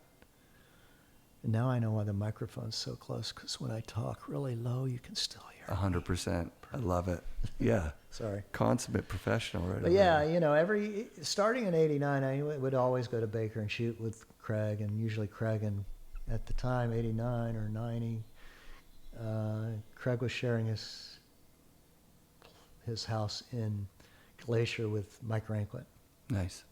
[SPEAKER 2] And now I know why the microphone's so close, because when I talk really low, you can still hear
[SPEAKER 1] 100%. I love it. Yeah.
[SPEAKER 2] Sorry.
[SPEAKER 1] Consummate professional, right?
[SPEAKER 2] But yeah, starting in '89, I would always go to Baker and shoot with Craig, and usually Craig, and at the time, '89 or '90, Craig was sharing his house in Glacier with Mike Ranquin.
[SPEAKER 1] Nice.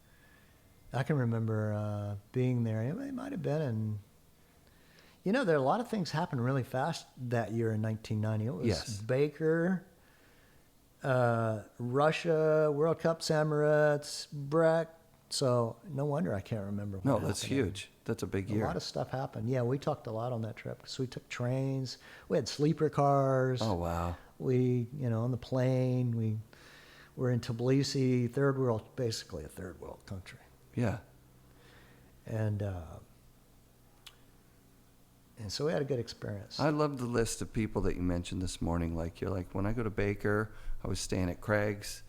[SPEAKER 2] I can remember being there. It might have been in. There are a lot of things happened really fast that year in 1990. It was
[SPEAKER 1] Yes.
[SPEAKER 2] Baker, Russia, World Cup, Emirates, Breck. So no wonder I can't remember. What
[SPEAKER 1] No,
[SPEAKER 2] happened.
[SPEAKER 1] that's huge. That's a big year.
[SPEAKER 2] A lot of stuff happened. Yeah, we talked a lot on that trip because we took trains. We had sleeper cars.
[SPEAKER 1] Oh, wow.
[SPEAKER 2] We, on the plane. We were in Tbilisi, basically a third world country.
[SPEAKER 1] Yeah.
[SPEAKER 2] And so we had a good experience.
[SPEAKER 1] I love the list of people that you mentioned this morning. Like, you're like, when I go to Baker, I was staying at Craig's.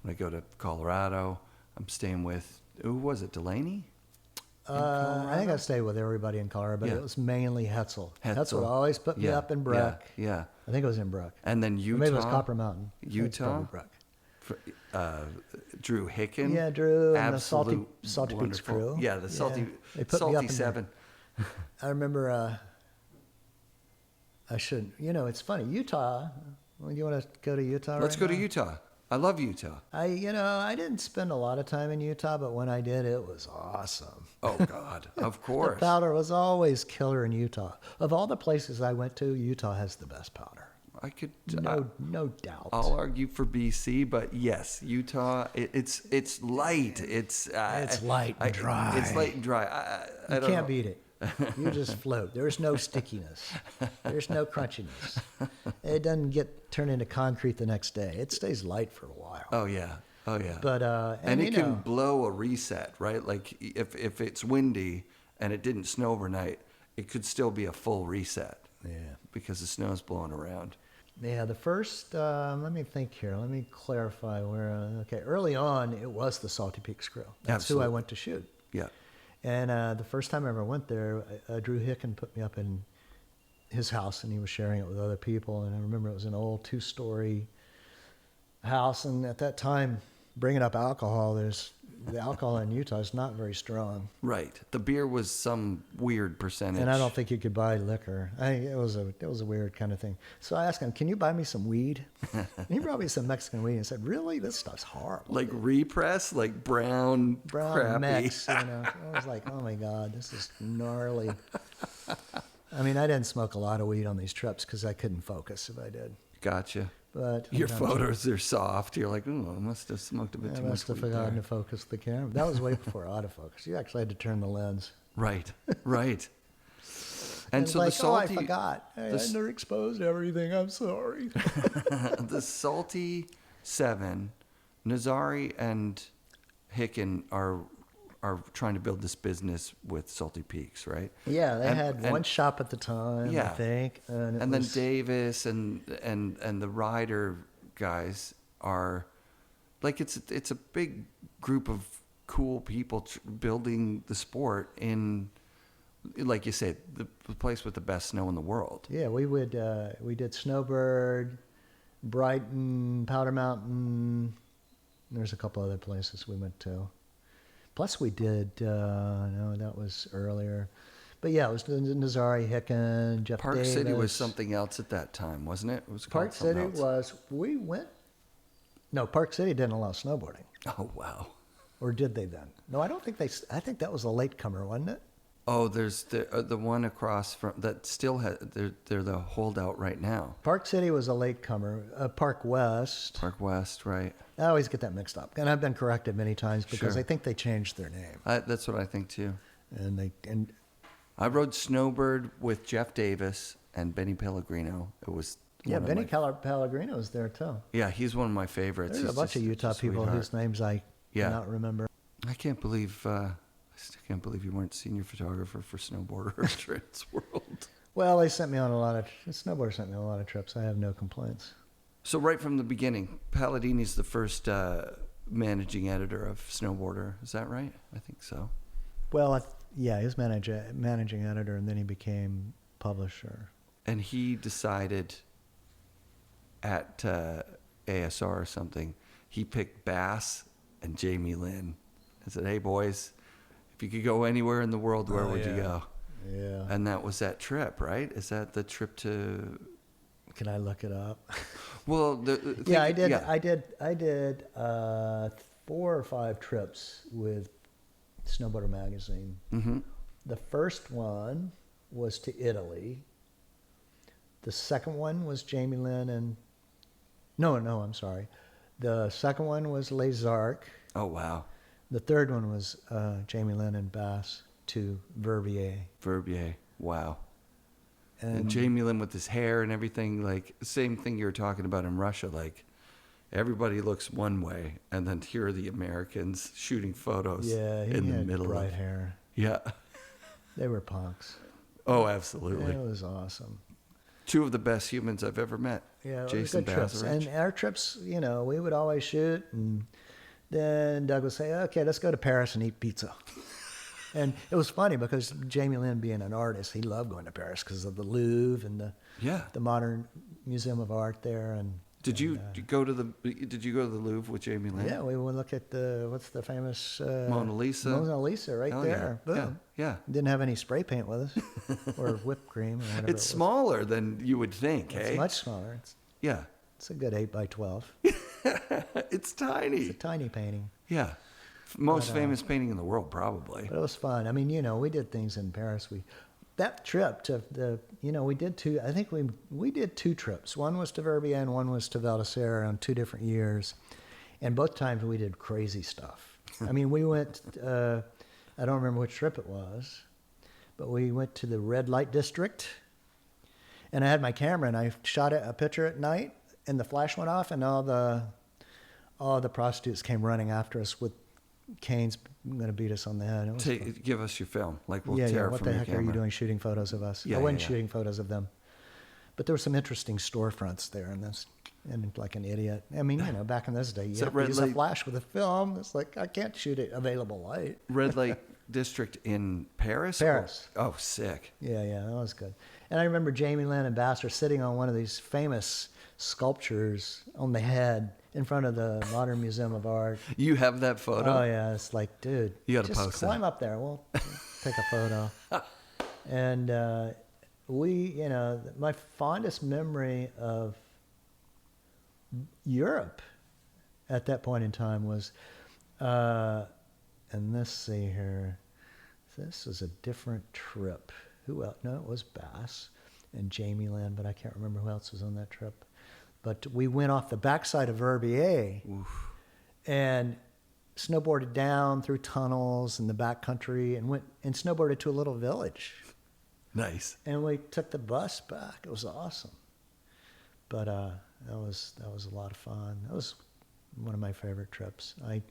[SPEAKER 1] When I go to Colorado, I'm staying with, who was it, Delaney?
[SPEAKER 2] I think I stayed with everybody in Colorado, but
[SPEAKER 1] Yeah.
[SPEAKER 2] it was mainly Hetzel.
[SPEAKER 1] Hetzel.
[SPEAKER 2] Hetzel always put me up in Breck.
[SPEAKER 1] Yeah.
[SPEAKER 2] I think it was in Breck.
[SPEAKER 1] And then
[SPEAKER 2] Or
[SPEAKER 1] Utah.
[SPEAKER 2] maybe it was Copper Mountain. I think it's
[SPEAKER 1] Utah.
[SPEAKER 2] probably Breck.
[SPEAKER 1] Drew Hicken.
[SPEAKER 2] Yeah, Drew and the
[SPEAKER 1] Absolute
[SPEAKER 2] Salty Peaks
[SPEAKER 1] wonderful.
[SPEAKER 2] crew.
[SPEAKER 1] Yeah, the Salty,
[SPEAKER 2] They put me up
[SPEAKER 1] Salty
[SPEAKER 2] in
[SPEAKER 1] 7.
[SPEAKER 2] I remember, I shouldn't, it's funny, Utah, well, you want to go to Utah
[SPEAKER 1] Let's
[SPEAKER 2] right
[SPEAKER 1] go to
[SPEAKER 2] now?
[SPEAKER 1] Utah. I love Utah.
[SPEAKER 2] I didn't spend a lot of time in Utah, but when I did, it was awesome.
[SPEAKER 1] Oh, God. Of course.
[SPEAKER 2] The powder was always killer in Utah. Of all the places I went to, Utah has the best powder.
[SPEAKER 1] I could.
[SPEAKER 2] No doubt.
[SPEAKER 1] I'll argue for BC, but yes, Utah. It's light. It's
[SPEAKER 2] light and dry.
[SPEAKER 1] It's light and dry. I
[SPEAKER 2] You
[SPEAKER 1] don't
[SPEAKER 2] can't
[SPEAKER 1] know.
[SPEAKER 2] beat it. You just float. There's no stickiness. There's no crunchiness. It doesn't turn into concrete the next day. It stays light for a while.
[SPEAKER 1] Oh yeah.
[SPEAKER 2] But
[SPEAKER 1] and it can blow a reset, right? Like if it's windy and it didn't snow overnight, it could still be a full reset.
[SPEAKER 2] Yeah.
[SPEAKER 1] Because the snow's blowing around.
[SPEAKER 2] Yeah, the first, let me think here. Let me clarify where, early on, it was the Salty Peaks crew. That's
[SPEAKER 1] Absolutely.
[SPEAKER 2] who I went to shoot.
[SPEAKER 1] Yeah.
[SPEAKER 2] And the first time I ever went there, Drew Hicken put me up in his house, and he was sharing it with other people. And I remember it was an old 2-story house. And at that time, bringing up alcohol, the alcohol in Utah is not very strong.
[SPEAKER 1] Right. The beer was some weird percentage.
[SPEAKER 2] And I don't think you could buy liquor. It was a weird kind of thing. So I asked him, "Can you buy me some weed?" And he brought me some Mexican weed and said, "Really? This stuff's horrible."
[SPEAKER 1] Like repress, like brown crappy.
[SPEAKER 2] Mex, I was like, "Oh my God, this is gnarly." I mean, I didn't smoke a lot of weed on these trips because I couldn't focus if I did.
[SPEAKER 1] Gotcha.
[SPEAKER 2] But
[SPEAKER 1] Your photos are soft. You're like, oh, I must have smoked a bit
[SPEAKER 2] I
[SPEAKER 1] too much
[SPEAKER 2] must have
[SPEAKER 1] weed
[SPEAKER 2] forgotten
[SPEAKER 1] there.
[SPEAKER 2] to focus the camera. That was way before autofocus. You actually had to turn the lens.
[SPEAKER 1] Right. And
[SPEAKER 2] It's
[SPEAKER 1] so
[SPEAKER 2] like,
[SPEAKER 1] the salty,
[SPEAKER 2] I forgot. I underexposed everything. I'm sorry.
[SPEAKER 1] the Salty 7, Nazari and Hicken are trying to build this business with Salty Peaks, right?
[SPEAKER 2] Yeah, they had one shop at the time,
[SPEAKER 1] Yeah.
[SPEAKER 2] I think. And
[SPEAKER 1] then Davis and the Ryder guys are like, it's a big group of cool people building the sport in, like you said, the place with the best snow in the world.
[SPEAKER 2] Yeah, we did Snowboard, Brighton, Powder Mountain. There's a couple other places we went to. Plus we did, no, that was earlier. But yeah, it was Nazari, Hicken, Jeff
[SPEAKER 1] Park
[SPEAKER 2] Davis.
[SPEAKER 1] City was something else at that time, wasn't it? It was called
[SPEAKER 2] Park
[SPEAKER 1] something
[SPEAKER 2] City
[SPEAKER 1] else.
[SPEAKER 2] No, Park City didn't allow snowboarding.
[SPEAKER 1] Oh, wow.
[SPEAKER 2] Or did they then? No, I don't think I think that was a latecomer, wasn't it?
[SPEAKER 1] Oh, there's the one across from that still has. They're the holdout right now.
[SPEAKER 2] Park City was a latecomer. Park West.
[SPEAKER 1] Park West, right?
[SPEAKER 2] I always get that mixed up, and I've been corrected many times because
[SPEAKER 1] Sure.
[SPEAKER 2] I think they changed their name.
[SPEAKER 1] That's what I think too.
[SPEAKER 2] And
[SPEAKER 1] I rode Snowbird with Jeff Davis and Benny Pellegrino. It was one of
[SPEAKER 2] Benny
[SPEAKER 1] my-
[SPEAKER 2] Pellegrino was there too.
[SPEAKER 1] Yeah, he's one of my favorites.
[SPEAKER 2] There's a
[SPEAKER 1] He's
[SPEAKER 2] bunch of
[SPEAKER 1] just
[SPEAKER 2] Utah people
[SPEAKER 1] sweetheart.
[SPEAKER 2] whose names I
[SPEAKER 1] Yeah.
[SPEAKER 2] and not remember.
[SPEAKER 1] I can't believe I still can't believe you weren't senior photographer for Snowboarder Trans World.
[SPEAKER 2] Well, Snowboard sent me on a lot of trips. I have no complaints.
[SPEAKER 1] So right from the beginning, Palladini's the first managing editor of Snowboarder. Is that right? I think so.
[SPEAKER 2] Well, yeah, he was managing editor, and then he became publisher.
[SPEAKER 1] And he decided at ASR or something, he picked Bass and Jamie Lynn and said, "Hey boys, if you could go anywhere in the world, where would you go?"
[SPEAKER 2] Yeah.
[SPEAKER 1] And that was that trip, right? Is that the trip to?
[SPEAKER 2] Can I look it up?
[SPEAKER 1] Well,
[SPEAKER 2] I did.
[SPEAKER 1] Yeah.
[SPEAKER 2] I did 4 or 5 trips with Snowboarder magazine.
[SPEAKER 1] Mm-hmm.
[SPEAKER 2] The first one was to Italy. The second one was Jamie Lynn and no, I'm sorry. The second one was Les Arcs.
[SPEAKER 1] Oh wow.
[SPEAKER 2] The third one was Jamie Lynn and Bass to Verbier.
[SPEAKER 1] Wow. And Jamie Lynn with his hair and everything, like same thing you were talking about in Russia, like everybody looks one way, and then here are the Americans shooting photos in the middle
[SPEAKER 2] bright
[SPEAKER 1] of
[SPEAKER 2] hair.
[SPEAKER 1] Yeah.
[SPEAKER 2] They were punks.
[SPEAKER 1] Oh, absolutely.
[SPEAKER 2] It was awesome.
[SPEAKER 1] 2 of the best humans I've ever met.
[SPEAKER 2] Yeah,
[SPEAKER 1] Jason
[SPEAKER 2] good trips.
[SPEAKER 1] Bazarich.
[SPEAKER 2] And our trips, we would always shoot, and then Doug would say, "Okay, let's go to Paris and eat pizza." And it was funny because Jamie Lynn, being an artist, he loved going to Paris because of the Louvre and the Modern Museum of Art there. And
[SPEAKER 1] Did you go to the Louvre with Jamie Lynn?
[SPEAKER 2] yeah, we would look at what's the famous
[SPEAKER 1] Mona Lisa.
[SPEAKER 2] Mona Lisa right
[SPEAKER 1] Hell
[SPEAKER 2] there.
[SPEAKER 1] Yeah.
[SPEAKER 2] Boom.
[SPEAKER 1] Yeah.
[SPEAKER 2] Didn't have any spray paint with us or whipped cream or whatever.
[SPEAKER 1] It's smaller than you would think,
[SPEAKER 2] It's
[SPEAKER 1] hey?
[SPEAKER 2] much smaller.
[SPEAKER 1] Yeah.
[SPEAKER 2] It's a good 8x12.
[SPEAKER 1] It's tiny.
[SPEAKER 2] It's a tiny painting.
[SPEAKER 1] Yeah. Most famous painting in the world, probably.
[SPEAKER 2] But it was fun. I mean, we did things in Paris. That trip to we did 2. I think we did 2 trips. One was to Verbier and one was to Val d'Isère on 2 different years, and both times we did crazy stuff. I mean, we went. I don't remember which trip it was, but we went to the red light district, and I had my camera and I shot a picture at night, and the flash went off, and all the prostitutes came running after us with canes, going to beat us on the head. It was
[SPEAKER 1] Give us your film. Like, we'll
[SPEAKER 2] yeah,
[SPEAKER 1] tear
[SPEAKER 2] what
[SPEAKER 1] it from
[SPEAKER 2] the
[SPEAKER 1] your
[SPEAKER 2] heck
[SPEAKER 1] camera.
[SPEAKER 2] are you doing shooting photos of us?
[SPEAKER 1] Yeah,
[SPEAKER 2] I wasn't
[SPEAKER 1] yeah.
[SPEAKER 2] shooting photos of them. But there were some interesting storefronts there, and like an idiot. I mean, back in this day, you have to use a flash with a film. It's like, I can't shoot it available light.
[SPEAKER 1] Red light district in Paris?
[SPEAKER 2] Paris.
[SPEAKER 1] Oh, sick.
[SPEAKER 2] Yeah, that was good. And I remember Jamie Lynn and Bass are sitting on one of these famous sculptures on the head in front of the Modern Museum of Art.
[SPEAKER 1] You have that photo?
[SPEAKER 2] Oh, yeah. It's like, dude,
[SPEAKER 1] You gotta
[SPEAKER 2] just
[SPEAKER 1] post
[SPEAKER 2] climb
[SPEAKER 1] that.
[SPEAKER 2] up there. We'll take a photo. And my fondest memory of Europe at that point in time was, and let's see here, this was a different trip. Who else? No, it was Bass and Jamie Lynn, but I can't remember who else was on that trip. But we went off the backside of Verbier and snowboarded down through tunnels in the backcountry and went and snowboarded to a little village.
[SPEAKER 1] Nice.
[SPEAKER 2] And we took the bus back. It was awesome. But that was a lot of fun. That was one of my favorite trips. I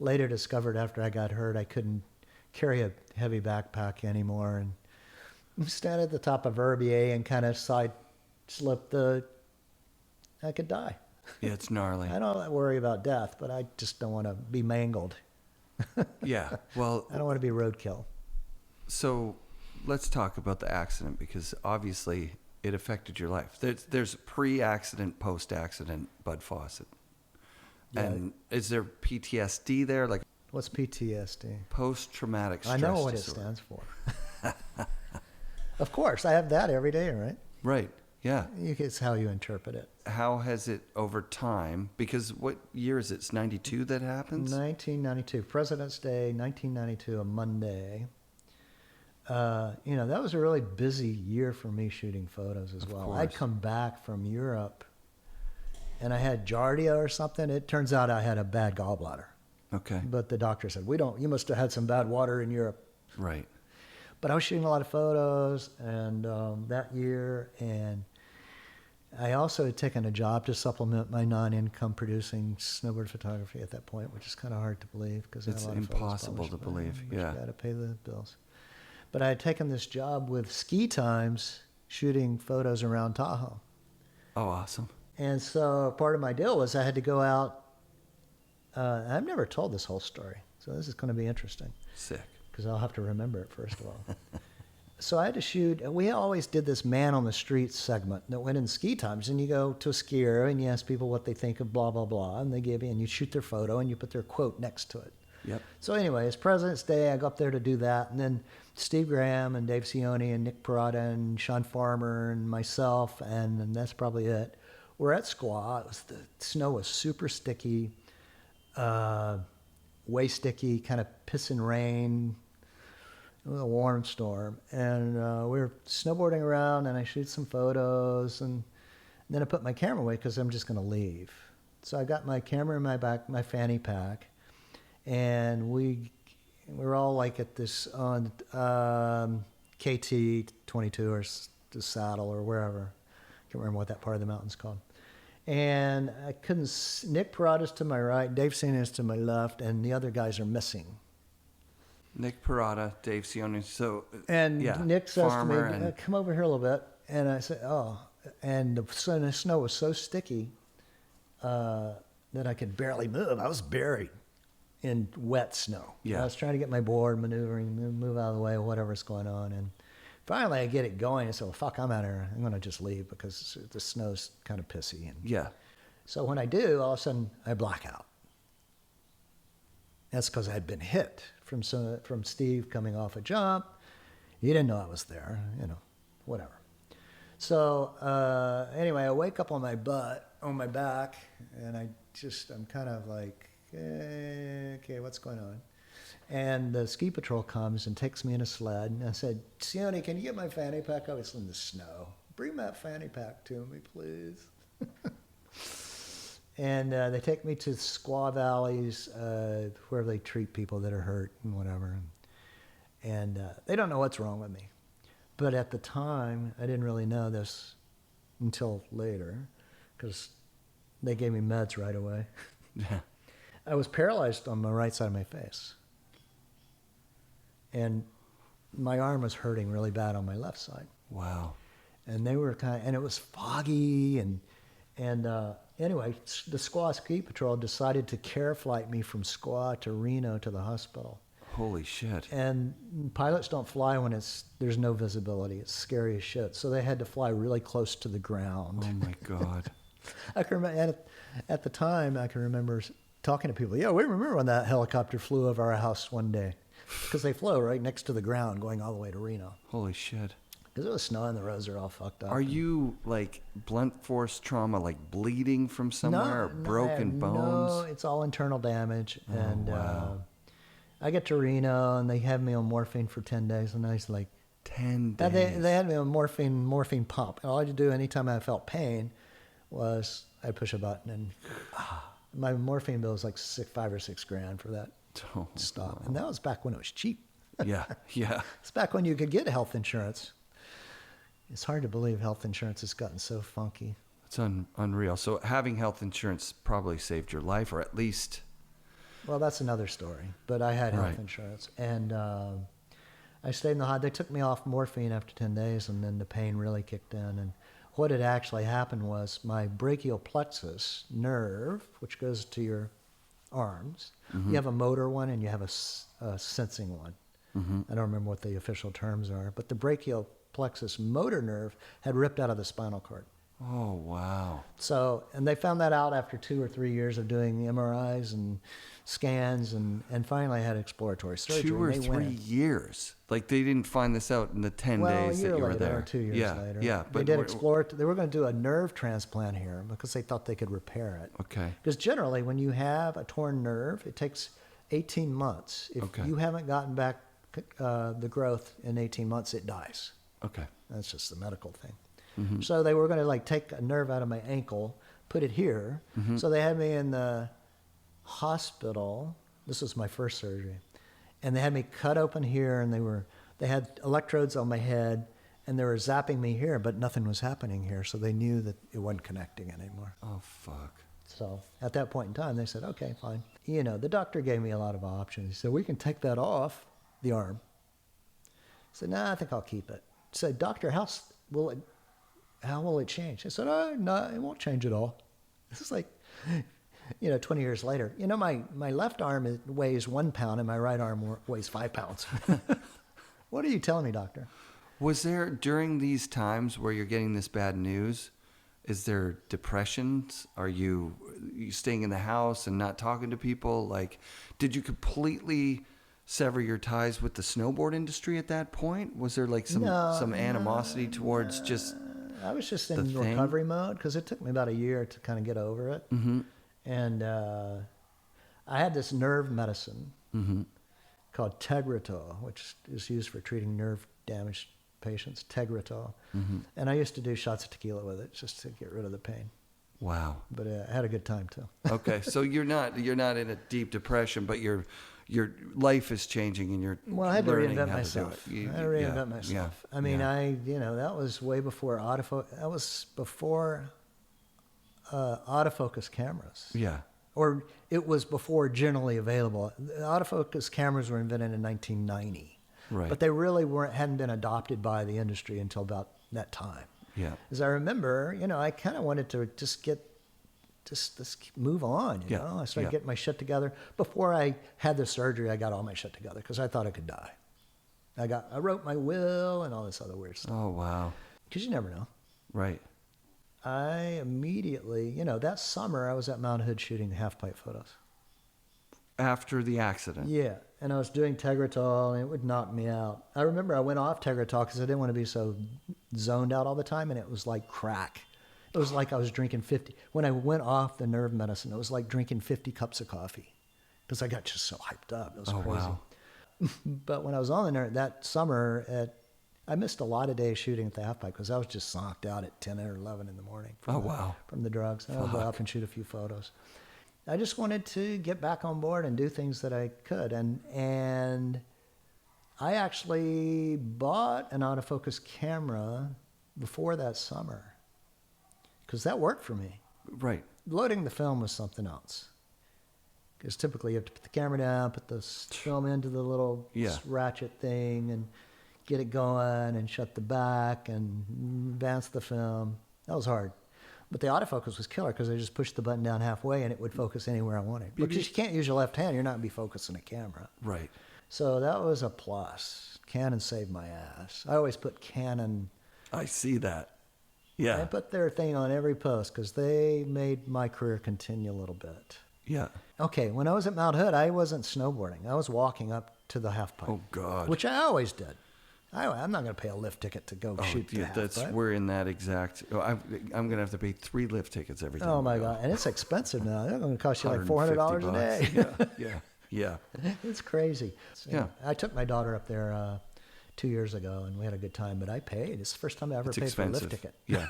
[SPEAKER 2] later discovered after I got hurt I couldn't carry a heavy backpack anymore, and stand at the top of Verbier and kind of side slip I could die.
[SPEAKER 1] Yeah, it's gnarly.
[SPEAKER 2] I don't worry about death, but I just don't want to be mangled.
[SPEAKER 1] Yeah, well...
[SPEAKER 2] I don't want to be roadkill.
[SPEAKER 1] So let's talk about the accident, because obviously it affected your life. There's pre-accident, post-accident Bud Fawcett.
[SPEAKER 2] Yeah.
[SPEAKER 1] And is there PTSD there? Like,
[SPEAKER 2] What's PTSD?
[SPEAKER 1] Post-traumatic stress
[SPEAKER 2] I know what
[SPEAKER 1] disorder.
[SPEAKER 2] it stands for. Of course, I have that every day, right?
[SPEAKER 1] Right, yeah.
[SPEAKER 2] It's how you interpret it.
[SPEAKER 1] How has it over time? Because what year is it? It's 92 that happens?
[SPEAKER 2] 1992, President's Day, 1992, a Monday. That was a really busy year for me shooting photos as well.
[SPEAKER 1] course.
[SPEAKER 2] I'd come back from Europe, and I had giardia or something. It turns out I had a bad gallbladder.
[SPEAKER 1] Okay.
[SPEAKER 2] But the doctor said, you must have had some bad water in Europe.
[SPEAKER 1] Right.
[SPEAKER 2] But I was shooting a lot of photos and that year, and I also had taken a job to supplement my non-income producing snowboard photography at that point, which is kind of hard to believe because
[SPEAKER 1] It's impossible to believe. Yeah.
[SPEAKER 2] You got to pay the bills. But I had taken this job with Ski Times shooting photos around Tahoe.
[SPEAKER 1] Oh, awesome.
[SPEAKER 2] And so part of my deal was I had to go out. I've never told this whole story, so this is going to be interesting.
[SPEAKER 1] Sick.
[SPEAKER 2] Because I'll have to remember it, first of all. So I had to shoot. We always did this man on the street segment that went in Ski Times, and you go to a skier and you ask people what they think of blah, blah, blah, and they give you, and you shoot their photo and you put their quote next to it.
[SPEAKER 1] Yep.
[SPEAKER 2] So anyway, it's President's Day. I go up there to do that, and then Steve Graham and Dave Cioni and Nick Parada and Sean Farmer and myself, and that's probably it. We're at Squaw. The snow was super sticky, way sticky, kind of pissing rain. It was a warm storm, and we were snowboarding around, and I shoot some photos, and then I put my camera away because I'm just going to leave. So I got my camera in my back, my fanny pack, and we were all like at this on KT 22 or the Saddle or wherever. I can't remember what that part of the mountain's called. And I couldn't. Nick Parada's to my right, Dave Cioni is to my left, and the other guys are missing.
[SPEAKER 1] Nick Parada, Dave Cioni. So
[SPEAKER 2] and
[SPEAKER 1] yeah,
[SPEAKER 2] Nick says
[SPEAKER 1] Farmer
[SPEAKER 2] to me, "Come over here a little bit." And I said, "Oh." And the snow was so sticky that I could barely move. I was buried in wet snow.
[SPEAKER 1] Yeah.
[SPEAKER 2] I was trying to get my board maneuvering, move out of the way, whatever's going on. And finally, I get it going. I said, "Well, fuck, I'm out of here. I'm going to just leave because the snow's kind of pissy." And
[SPEAKER 1] yeah.
[SPEAKER 2] so when I do, all of a sudden, I black out. That's because I had been hit from Steve coming off a jump. He didn't know I was there, whatever. So anyway, I wake up on my back, and I'm kind of like, okay, what's going on? And the ski patrol comes and takes me in a sled, and I said, "Cioni, can you get my fanny pack?" I was in the snow. "Bring that fanny pack to me, please." And they take me to Squaw Valleys, where they treat people that are hurt and whatever. And they don't know what's wrong with me. But at the time, I didn't really know this until later, because they gave me meds right away.
[SPEAKER 1] Yeah.
[SPEAKER 2] I was paralyzed on the right side of my face. And my arm was hurting really bad on my left side.
[SPEAKER 1] Wow.
[SPEAKER 2] And they were and it was foggy, and anyway, the Squaw Ski Patrol decided to care flight me from Squaw to Reno to the hospital.
[SPEAKER 1] Holy shit.
[SPEAKER 2] And pilots don't fly when there's no visibility. It's scary as shit. So they had to fly really close to the ground.
[SPEAKER 1] Oh my God.
[SPEAKER 2] I can remember, at the time, I can remember talking to people. Yeah, we remember when that helicopter flew over our house one day. Because they flew right next to the ground going all the way to Reno.
[SPEAKER 1] Holy shit.
[SPEAKER 2] Because it was snowing, the roads are all fucked up.
[SPEAKER 1] Are you like blunt force trauma, like bleeding from somewhere, or broken bones?
[SPEAKER 2] No, it's all internal damage.
[SPEAKER 1] Oh,
[SPEAKER 2] And
[SPEAKER 1] wow.
[SPEAKER 2] I get to Reno, and they have me on morphine for 10 days. And I was like,
[SPEAKER 1] 10 days.
[SPEAKER 2] They had me on morphine pump. And all I had to do anytime I felt pain was I'd push a button, and my morphine bill was like $5 or $6 grand for that stop. And that was back when it was cheap.
[SPEAKER 1] Yeah, yeah.
[SPEAKER 2] It's back when you could get health insurance. It's hard to believe health insurance has gotten so funky.
[SPEAKER 1] It's unreal. So having health insurance probably saved your life, or at least...
[SPEAKER 2] Well, that's another story. But I had health
[SPEAKER 1] Right.
[SPEAKER 2] insurance. And I stayed in the hospital. They took me off morphine after 10 days, and then the pain really kicked in. And what had actually happened was my brachial plexus nerve, which goes to your arms,
[SPEAKER 1] Mm-hmm.
[SPEAKER 2] you have a motor one and you have a sensing one.
[SPEAKER 1] Mm-hmm.
[SPEAKER 2] I don't remember what the official terms are, but the brachial plexus motor nerve had ripped out of the spinal cord.
[SPEAKER 1] Oh, wow.
[SPEAKER 2] So, and they found that out after 2 or 3 years of doing MRIs and scans, and finally I had exploratory surgery.
[SPEAKER 1] 2 or
[SPEAKER 2] and they
[SPEAKER 1] 3
[SPEAKER 2] went.
[SPEAKER 1] years. Like they didn't find this out in the 10 days that you were there.
[SPEAKER 2] Or 2 years
[SPEAKER 1] yeah,
[SPEAKER 2] later.
[SPEAKER 1] Yeah,
[SPEAKER 2] They
[SPEAKER 1] but
[SPEAKER 2] did they were going to do a nerve transplant here because they thought they could repair it.
[SPEAKER 1] okay.
[SPEAKER 2] Because generally, when you have a torn nerve, it takes 18 months. If
[SPEAKER 1] Okay.
[SPEAKER 2] you haven't gotten back the growth in 18 months, it dies.
[SPEAKER 1] Okay.
[SPEAKER 2] That's just the medical thing.
[SPEAKER 1] Mm-hmm.
[SPEAKER 2] So they were going to like take a nerve out of my ankle, put it here.
[SPEAKER 1] Mm-hmm.
[SPEAKER 2] So they had me in the hospital. This was my first surgery, and they had me cut open here, and they had electrodes on my head, and they were zapping me here, but nothing was happening here, so they knew that it wasn't connecting anymore.
[SPEAKER 1] Oh, fuck.
[SPEAKER 2] So at that point in time, they said, okay, fine. You know, the doctor gave me a lot of options. He said, we can take that off the arm. I said, no, I think I'll keep it. I said, doctor, how will it change? I said, oh, no, it won't change at all. This is like, 20 years later. My left arm weighs 1 pound and my right arm weighs 5 pounds. What are you telling me, doctor?
[SPEAKER 1] Was there, during these times where you're getting this bad news, is there depressions? Are you staying in the house and not talking to people? Like, did you completely sever your ties with the snowboard industry at that point? Was there like some animosity towards just
[SPEAKER 2] I was just in recovery mode because it took me about a year to kind of get over it.
[SPEAKER 1] Mm-hmm.
[SPEAKER 2] And I had this nerve medicine called Tegretol, which is used for treating nerve damaged patients, Tegretol. Mm-hmm. And I used to do shots of tequila with it just to get rid of the pain.
[SPEAKER 1] Wow.
[SPEAKER 2] But I had a good time too.
[SPEAKER 1] Okay, so you're not in a deep depression, but your life is changing and you're
[SPEAKER 2] I had to
[SPEAKER 1] learning
[SPEAKER 2] reinvent
[SPEAKER 1] how
[SPEAKER 2] myself.
[SPEAKER 1] to do it.
[SPEAKER 2] I had to reinvent myself.
[SPEAKER 1] Yeah,
[SPEAKER 2] I mean, that was way before autofocus. That was before autofocus cameras.
[SPEAKER 1] Yeah.
[SPEAKER 2] Or it was before generally available. The autofocus cameras were invented in 1990.
[SPEAKER 1] Right.
[SPEAKER 2] But they really hadn't been adopted by the industry until about that time.
[SPEAKER 1] Yeah.
[SPEAKER 2] As I remember, I kind of wanted to let's move on, you know. I started getting my shit together. Before I had the surgery, I got all my shit together because I thought I could die. I wrote my will and all this other weird stuff.
[SPEAKER 1] Oh, wow.
[SPEAKER 2] Because you never know.
[SPEAKER 1] Right.
[SPEAKER 2] I immediately, that summer I was at Mount Hood shooting half-pipe photos.
[SPEAKER 1] After the accident?
[SPEAKER 2] Yeah, and I was doing Tegretol and it would knock me out. I remember I went off Tegretol because I didn't want to be so zoned out all the time, and it was like crack. It was like I was drinking 50. When I went off the nerve medicine, it was like drinking 50 cups of coffee because I got just so hyped up. It was crazy.
[SPEAKER 1] Wow.
[SPEAKER 2] But when I was on the nerve that summer, I missed a lot of days shooting at the half pipe because I was just knocked out at 10 or 11 in the morning. From the drugs. I would go up and shoot a few photos. I just wanted to get back on board and do things that I could. And I actually bought an autofocus camera before that summer because that worked for me.
[SPEAKER 1] Right.
[SPEAKER 2] Loading the film was something else. Because typically you have to put the camera down, put the film into the little ratchet thing and get it going and shut the back and advance the film. That was hard. But the autofocus was killer because I just pushed the button down halfway and it would focus anywhere I wanted. Because you can't use your left hand, you're not going to be focusing a camera.
[SPEAKER 1] Right.
[SPEAKER 2] So that was a plus. Canon saved my ass. I always put Canon.
[SPEAKER 1] I see that. Yeah.
[SPEAKER 2] I put their thing on every post because they made my career continue a little bit.
[SPEAKER 1] Yeah.
[SPEAKER 2] Okay, when I was at Mount Hood, I wasn't snowboarding. I was walking up to the half pipe.
[SPEAKER 1] Oh, God.
[SPEAKER 2] Which I always did. I'm not going to pay a lift ticket to go shoot the half pipe.
[SPEAKER 1] We're in that exact. I'm going to have to pay 3 lift tickets every time.
[SPEAKER 2] Oh my God, and it's expensive now. They're going to cost you like $400 a day.
[SPEAKER 1] Yeah.
[SPEAKER 2] It's crazy.
[SPEAKER 1] Yeah.
[SPEAKER 2] I took my daughter up there 2 years ago, and we had a good time. But I paid. It's the first time I ever paid for a lift ticket.
[SPEAKER 1] Yeah,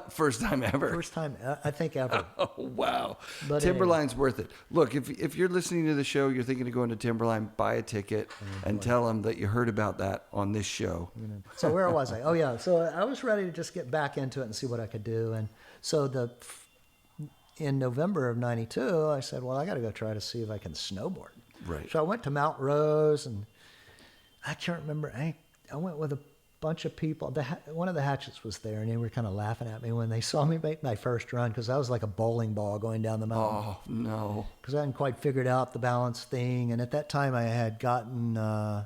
[SPEAKER 1] first time ever.
[SPEAKER 2] First time I think ever.
[SPEAKER 1] Oh wow!
[SPEAKER 2] But
[SPEAKER 1] Timberline's worth it. Look, if you're listening to the show, you're thinking of going to Timberline, buy a ticket and tell them that you heard about that on this show.
[SPEAKER 2] So where was I? Oh yeah. So I was ready to just get back into it and see what I could do. And so in November of '92, I said, well, I got to go try to see if I can snowboard.
[SPEAKER 1] Right.
[SPEAKER 2] So I went to Mount Rose, and I can't remember. I went with a bunch of people. One of the hatchets was there, and they were kind of laughing at me when they saw me make my first run because I was like a bowling ball going down the mountain.
[SPEAKER 1] Oh, no.
[SPEAKER 2] Because I hadn't quite figured out the balance thing. And at that time, I had gotten, I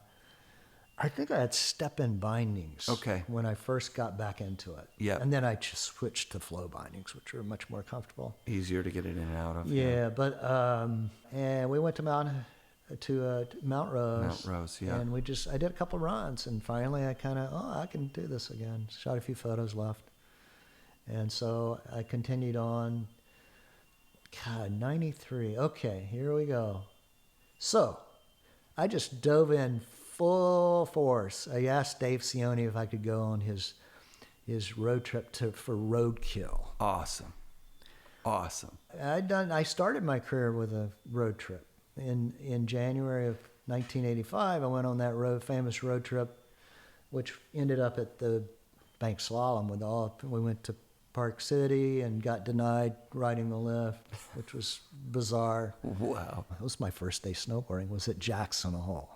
[SPEAKER 2] think I had step-in bindings when I first got back into it.
[SPEAKER 1] Yeah.
[SPEAKER 2] And then I just switched to flow bindings, which are much more comfortable.
[SPEAKER 1] Easier to get it in and out of.
[SPEAKER 2] Yeah, but, and we went to Mount Rose.
[SPEAKER 1] Mount Rose, yeah.
[SPEAKER 2] And I did a couple runs, and finally I kind of, I can do this again. Shot a few photos left. And so I continued on. God, 93. Okay, here we go. So I just dove in full force. I asked Dave Sione if I could go on his road trip for Roadkill.
[SPEAKER 1] Awesome.
[SPEAKER 2] I started my career with a road trip. In January of 1985, I went on that famous road trip, which ended up at the bank slalom with all. We went to Park City and got denied riding the lift, which was bizarre.
[SPEAKER 1] Wow.
[SPEAKER 2] That was my first day snowboarding. Was at Jackson Hole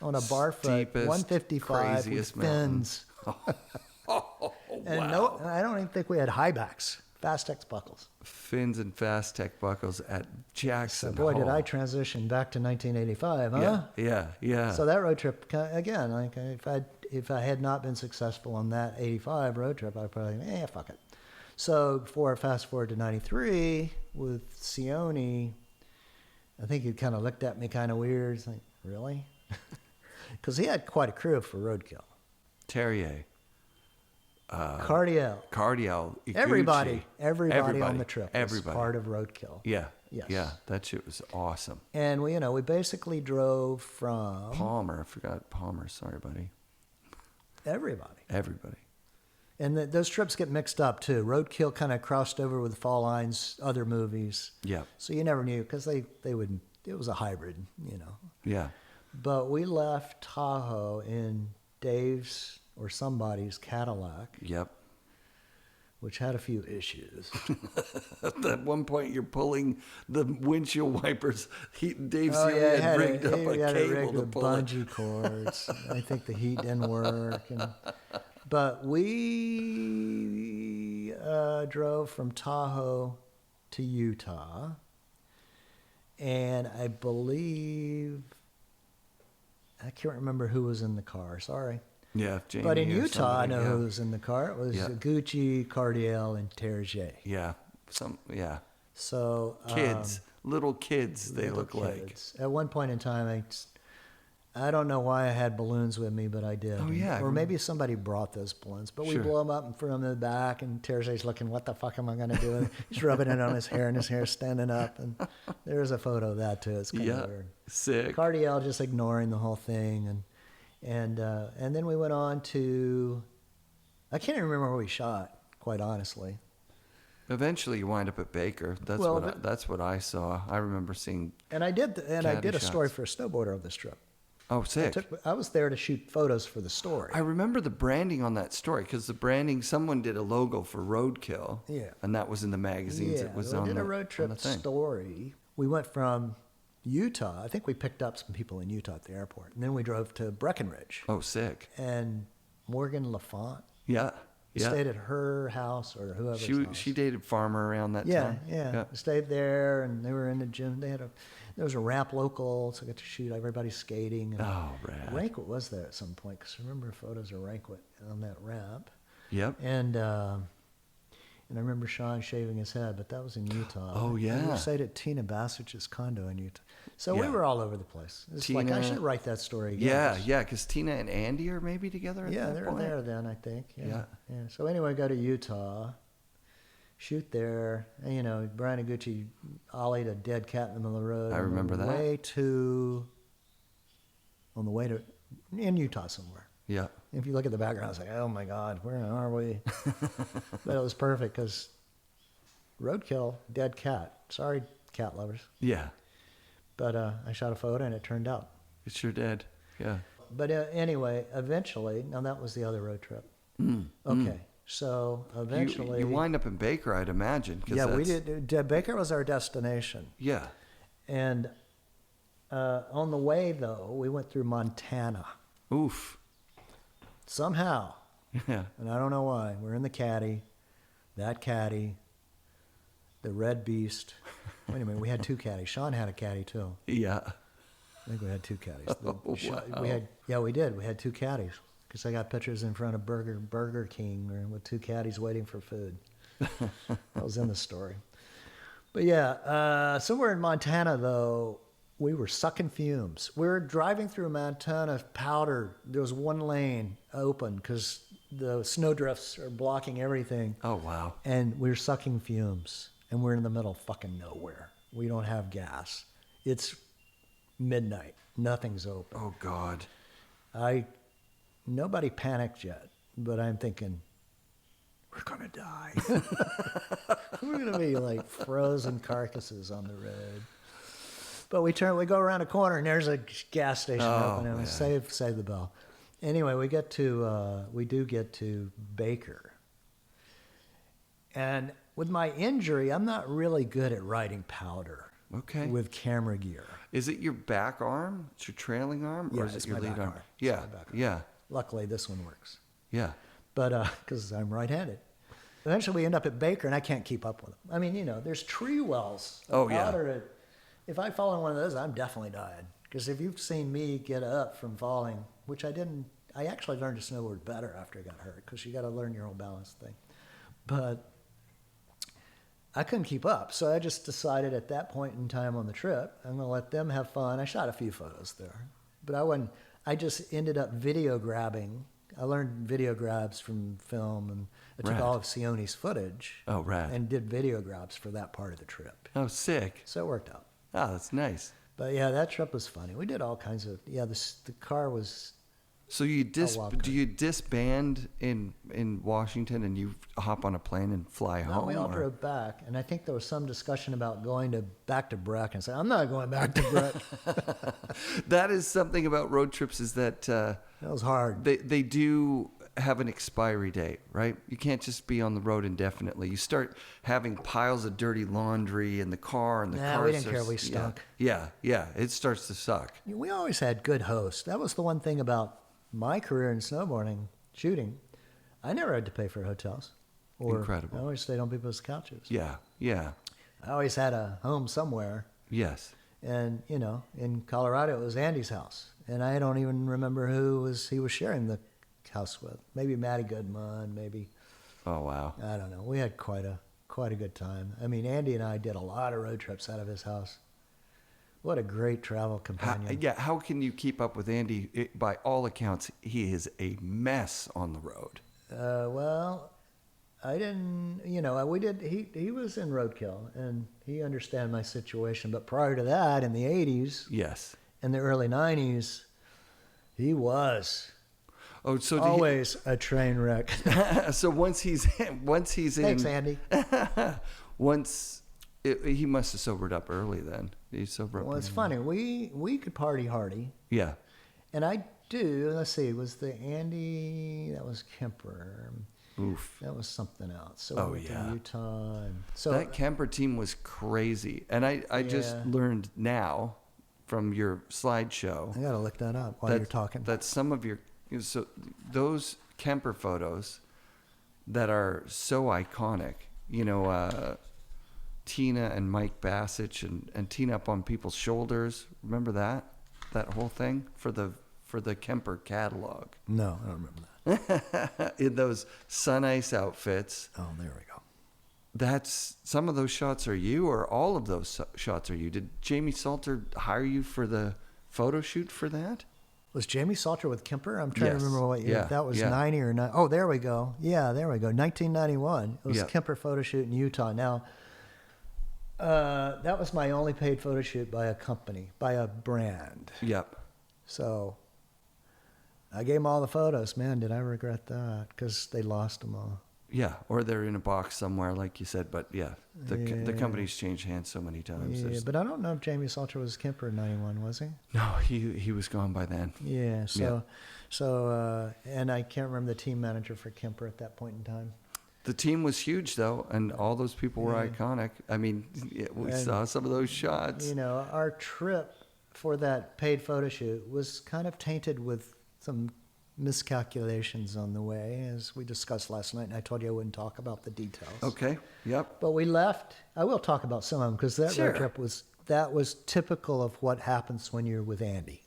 [SPEAKER 2] on a Barfoot
[SPEAKER 1] Steepest,
[SPEAKER 2] 155 with
[SPEAKER 1] craziest
[SPEAKER 2] fins.
[SPEAKER 1] Oh,
[SPEAKER 2] And
[SPEAKER 1] wow.
[SPEAKER 2] I don't even think we had high backs, fast X buckles.
[SPEAKER 1] Fins and fast tech buckles at Jackson
[SPEAKER 2] Boy, did
[SPEAKER 1] Hole.
[SPEAKER 2] I transition back to 1985, huh?
[SPEAKER 1] Yeah.
[SPEAKER 2] So that road trip, again, like if I had not been successful on that 85 road trip, I'd probably, fuck it. So fast forward to 93 with Sione, I think he kind of looked at me kind of weird. It's like, really? Because he had quite a crew for Roadkill.
[SPEAKER 1] Terrier.
[SPEAKER 2] Cardiel.
[SPEAKER 1] Iguchi.
[SPEAKER 2] Everybody on the trip was
[SPEAKER 1] Everybody.
[SPEAKER 2] part of Roadkill.
[SPEAKER 1] Yeah.
[SPEAKER 2] Yes.
[SPEAKER 1] Yeah. That shit was awesome.
[SPEAKER 2] And we basically drove from
[SPEAKER 1] Palmer. I forgot Palmer. Sorry, buddy.
[SPEAKER 2] everybody. And those trips get mixed up too. Roadkill kind of crossed over with Fall Lines, other movies.
[SPEAKER 1] Yeah.
[SPEAKER 2] So you never knew because they would. It was a hybrid,
[SPEAKER 1] Yeah.
[SPEAKER 2] But we left Tahoe in Dave's or somebody's Cadillac,
[SPEAKER 1] Yep.
[SPEAKER 2] which had a few issues.
[SPEAKER 1] At one point, you're pulling the windshield wipers. Dave
[SPEAKER 2] Oh,
[SPEAKER 1] Sealy
[SPEAKER 2] yeah,
[SPEAKER 1] had rigged up a
[SPEAKER 2] it had
[SPEAKER 1] cable
[SPEAKER 2] rigged
[SPEAKER 1] to
[SPEAKER 2] with
[SPEAKER 1] pull it.
[SPEAKER 2] bungee cords. I think the heat didn't work. But we drove from Tahoe to Utah. And I believe, I can't remember who was in the car, sorry.
[SPEAKER 1] Yeah, Jamie
[SPEAKER 2] But in
[SPEAKER 1] or
[SPEAKER 2] Utah, I
[SPEAKER 1] somebody,
[SPEAKER 2] know
[SPEAKER 1] yeah.
[SPEAKER 2] who was in the car. It was
[SPEAKER 1] Yeah.
[SPEAKER 2] Gucci, Cardiel, and Terje.
[SPEAKER 1] Yeah.
[SPEAKER 2] So
[SPEAKER 1] Kids. Little kids, they
[SPEAKER 2] little
[SPEAKER 1] look like.
[SPEAKER 2] kids. At one point in time, I don't know why I had balloons with me, but I did.
[SPEAKER 1] Oh, yeah.
[SPEAKER 2] Or maybe somebody brought those balloons. But we
[SPEAKER 1] Sure.
[SPEAKER 2] blow them up and throw them in the back, and Terje's looking, what the fuck am I going to do? He's rubbing it on his hair, and his hair's standing up. And there's a photo of that, too. It's kind
[SPEAKER 1] Yeah.
[SPEAKER 2] of weird.
[SPEAKER 1] Sick.
[SPEAKER 2] Cardiel just ignoring the whole thing. And then we went on to, I can't even remember where we shot, quite honestly.
[SPEAKER 1] Eventually, you wind up at Baker. That's what I saw. I remember seeing.
[SPEAKER 2] And I did a story
[SPEAKER 1] shots.
[SPEAKER 2] for a snowboarder of this trip.
[SPEAKER 1] Oh, sick.
[SPEAKER 2] I was there to shoot photos for the story.
[SPEAKER 1] I remember the branding on that story because the branding. Someone did a logo for Roadkill.
[SPEAKER 2] Yeah.
[SPEAKER 1] And that was in the magazines.
[SPEAKER 2] Yeah,
[SPEAKER 1] It was
[SPEAKER 2] we
[SPEAKER 1] on
[SPEAKER 2] did
[SPEAKER 1] the
[SPEAKER 2] a road trip
[SPEAKER 1] on the thing.
[SPEAKER 2] story. We went from Utah. I think we picked up some people in Utah at the airport, and then we drove to Breckenridge.
[SPEAKER 1] Oh, sick.
[SPEAKER 2] And Morgan LaFont.
[SPEAKER 1] Yeah.
[SPEAKER 2] We
[SPEAKER 1] Yeah.
[SPEAKER 2] stayed at her house or whoever's house.
[SPEAKER 1] She dated Farmer around that
[SPEAKER 2] Yeah,
[SPEAKER 1] time.
[SPEAKER 2] yeah. We stayed there, and they were in the gym. There was a ramp local, so I got to shoot everybody skating. And
[SPEAKER 1] Oh, rad.
[SPEAKER 2] Rankwit was there at some point because I remember photos of Rankwit on that ramp.
[SPEAKER 1] Yep.
[SPEAKER 2] And I remember Sean shaving his head, but that was in Utah.
[SPEAKER 1] Oh, yeah.
[SPEAKER 2] And we stayed at Tina Bassich's condo in Utah. So we
[SPEAKER 1] Yeah.
[SPEAKER 2] were all over the place. It's like, I
[SPEAKER 1] Tina-
[SPEAKER 2] should write that story again.
[SPEAKER 1] Yeah, yeah, because Tina and Andy are maybe together at
[SPEAKER 2] Yeah,
[SPEAKER 1] that
[SPEAKER 2] they were
[SPEAKER 1] point?
[SPEAKER 2] there then, I think. Yeah. So anyway, go to Utah, shoot there. And, Brian Iguchi ollied a dead cat in the middle of the road.
[SPEAKER 1] I remember that.
[SPEAKER 2] On the way to, in Utah somewhere.
[SPEAKER 1] Yeah.
[SPEAKER 2] If you look at the background, it's like, oh my God, where are we? But it was perfect because Roadkill, dead cat. Sorry, cat lovers.
[SPEAKER 1] Yeah.
[SPEAKER 2] But I shot a photo and it turned out.
[SPEAKER 1] It sure did. Yeah.
[SPEAKER 2] But anyway, eventually, now that was the other road trip. Okay, so eventually.
[SPEAKER 1] You wind up in Baker, I'd imagine.
[SPEAKER 2] Yeah, we did. Baker was our destination.
[SPEAKER 1] Yeah.
[SPEAKER 2] And on the way, though, we went through Montana.
[SPEAKER 1] Oof.
[SPEAKER 2] Somehow.
[SPEAKER 1] Yeah.
[SPEAKER 2] And I don't know why. We're in the caddy, the red beast. Wait a minute, we had two caddies. Sean had a caddy too.
[SPEAKER 1] Yeah.
[SPEAKER 2] I think we had two caddies.
[SPEAKER 1] Oh, wow.
[SPEAKER 2] We did. We had two caddies because I got pictures in front of Burger King with two caddies waiting for food. That was in the story. But yeah, somewhere in Montana though, we were sucking fumes. We were driving through Montana powder. There was one lane open because the snowdrifts are blocking everything.
[SPEAKER 1] Oh, wow.
[SPEAKER 2] And we were sucking fumes. And we're in the middle of fucking nowhere. We don't have gas. It's midnight. Nothing's open.
[SPEAKER 1] Oh, God.
[SPEAKER 2] Nobody panicked yet, but I'm thinking, we're gonna die. We're gonna be like frozen carcasses on the road. But we go around a corner and there's a gas station open and we save the bell. Anyway, we do get to Baker. And with my injury, I'm not really good at riding powder.
[SPEAKER 1] Okay.
[SPEAKER 2] With camera gear.
[SPEAKER 1] Is it your back arm? It's your trailing arm? Or is
[SPEAKER 2] it's
[SPEAKER 1] it your
[SPEAKER 2] my
[SPEAKER 1] lead
[SPEAKER 2] back
[SPEAKER 1] arm?
[SPEAKER 2] arm. It's
[SPEAKER 1] Yeah.
[SPEAKER 2] my back arm.
[SPEAKER 1] Yeah.
[SPEAKER 2] Luckily, this one works.
[SPEAKER 1] Yeah.
[SPEAKER 2] But because I'm right-handed. Eventually, we end up at Baker, and I can't keep up with them. I mean, there's tree wells.
[SPEAKER 1] Oh, yeah.
[SPEAKER 2] Powder. If I fall in one of those, I'm definitely dying. Because if you've seen me get up from falling, which I didn't, I actually learned to snowboard better after I got hurt, because you got to learn your whole balance thing. But I couldn't keep up, so I just decided at that point in time on the trip, I'm going to let them have fun. I shot a few photos there, but I just ended up video grabbing. I learned video grabs from film, and I took
[SPEAKER 1] Rad.
[SPEAKER 2] all of Sione's footage.
[SPEAKER 1] Oh, rad.
[SPEAKER 2] And did video grabs for that part of the trip.
[SPEAKER 1] Oh, sick.
[SPEAKER 2] So it worked out.
[SPEAKER 1] Oh, that's nice.
[SPEAKER 2] But yeah, that trip was funny. We did all kinds of, the car was,
[SPEAKER 1] So you
[SPEAKER 2] wild
[SPEAKER 1] do you disband in Washington and you hop on a plane and fly
[SPEAKER 2] no,
[SPEAKER 1] home?
[SPEAKER 2] we all
[SPEAKER 1] or-
[SPEAKER 2] drove back. And I think there was some discussion about going back to Breck, and I said, I'm not going back to Breck.
[SPEAKER 1] That is something about road trips is that
[SPEAKER 2] That was hard.
[SPEAKER 1] they do have an expiry date, right? You can't just be on the road indefinitely. You start having piles of dirty laundry in the car, and the
[SPEAKER 2] Nah,
[SPEAKER 1] car
[SPEAKER 2] we didn't
[SPEAKER 1] starts-
[SPEAKER 2] care. We stunk.
[SPEAKER 1] Yeah, it starts to suck.
[SPEAKER 2] We always had good hosts. That was the one thing about my career in snowboarding, shooting. I never had to pay for hotels.
[SPEAKER 1] Incredible.
[SPEAKER 2] I always stayed on people's couches.
[SPEAKER 1] Yeah.
[SPEAKER 2] I always had a home somewhere.
[SPEAKER 1] Yes.
[SPEAKER 2] And, in Colorado, it was Andy's house. And I don't even remember who he was sharing the house with. Maybe Matty Goodman, maybe.
[SPEAKER 1] Oh, wow.
[SPEAKER 2] I don't know. We had quite a good time. I mean, Andy and I did a lot of road trips out of his house. What a great travel companion.
[SPEAKER 1] How can you keep up with Andy? By all accounts, he is a mess on the road.
[SPEAKER 2] Well, I didn't, we did, he was in Roadkill, and he understood my situation. But prior to that, in the 80s,
[SPEAKER 1] Yes.
[SPEAKER 2] in the early 90s, he was
[SPEAKER 1] Oh, so
[SPEAKER 2] always a train wreck.
[SPEAKER 1] so once he's
[SPEAKER 2] Thanks, Andy.
[SPEAKER 1] He must have sobered up early then. He sobered up.
[SPEAKER 2] Well, it's
[SPEAKER 1] early.
[SPEAKER 2] funny. We could party hardy.
[SPEAKER 1] Yeah.
[SPEAKER 2] And I do. Let's see. Was the Andy? That was Kemper.
[SPEAKER 1] Oof.
[SPEAKER 2] That was something else. So
[SPEAKER 1] Oh,
[SPEAKER 2] we went
[SPEAKER 1] yeah.
[SPEAKER 2] to Utah. And so
[SPEAKER 1] That Kemper team was crazy. And I just
[SPEAKER 2] Yeah.
[SPEAKER 1] learned now from your slideshow
[SPEAKER 2] I got to look that up while you're talking.
[SPEAKER 1] that some of your, so those Kemper photos that are so iconic, Tina and Mike Bassich and Tina up on people's shoulders. Remember that whole thing for the Kemper catalog
[SPEAKER 2] No, I don't remember that.
[SPEAKER 1] in those sun ice outfits.
[SPEAKER 2] Oh, there we go.
[SPEAKER 1] That's some of those shots are you, or all of those shots are you. Did Jamie Salter hire you for the photo shoot for that?
[SPEAKER 2] Was Jamie Salter with Kemper? I'm trying
[SPEAKER 1] Yes.
[SPEAKER 2] to remember what year.
[SPEAKER 1] Yeah,
[SPEAKER 2] That was
[SPEAKER 1] yeah.
[SPEAKER 2] 90 or 9. Oh, there we go. Yeah, there we go. 1991. It was
[SPEAKER 1] Yeah.
[SPEAKER 2] a Kemper photo shoot in Utah. Now, that was my only paid photo shoot by a company, by a brand.
[SPEAKER 1] Yep.
[SPEAKER 2] So I gave them all the photos. Man, did I regret that, because they lost them all.
[SPEAKER 1] Yeah, or they're in a box somewhere, like you said. But yeah, the
[SPEAKER 2] Yeah.
[SPEAKER 1] company's changed hands so many times.
[SPEAKER 2] Yeah,
[SPEAKER 1] There's-
[SPEAKER 2] but I don't know if Jamie Salter was Kemper in 91, was he?
[SPEAKER 1] No, he was gone by then.
[SPEAKER 2] Yeah, and I can't remember the team manager for Kemper at that point in time.
[SPEAKER 1] The team was huge though, and all those people were
[SPEAKER 2] Yeah.
[SPEAKER 1] iconic. I mean, we
[SPEAKER 2] And,
[SPEAKER 1] saw some of those shots.
[SPEAKER 2] Our trip for that paid photo shoot was kind of tainted with some miscalculations on the way, as we discussed last night, and I told you I wouldn't talk about the details.
[SPEAKER 1] Okay. Yep.
[SPEAKER 2] But we left. I will talk about some of them, because that
[SPEAKER 1] Sure.
[SPEAKER 2] road trip was typical of what happens when you're with Andy.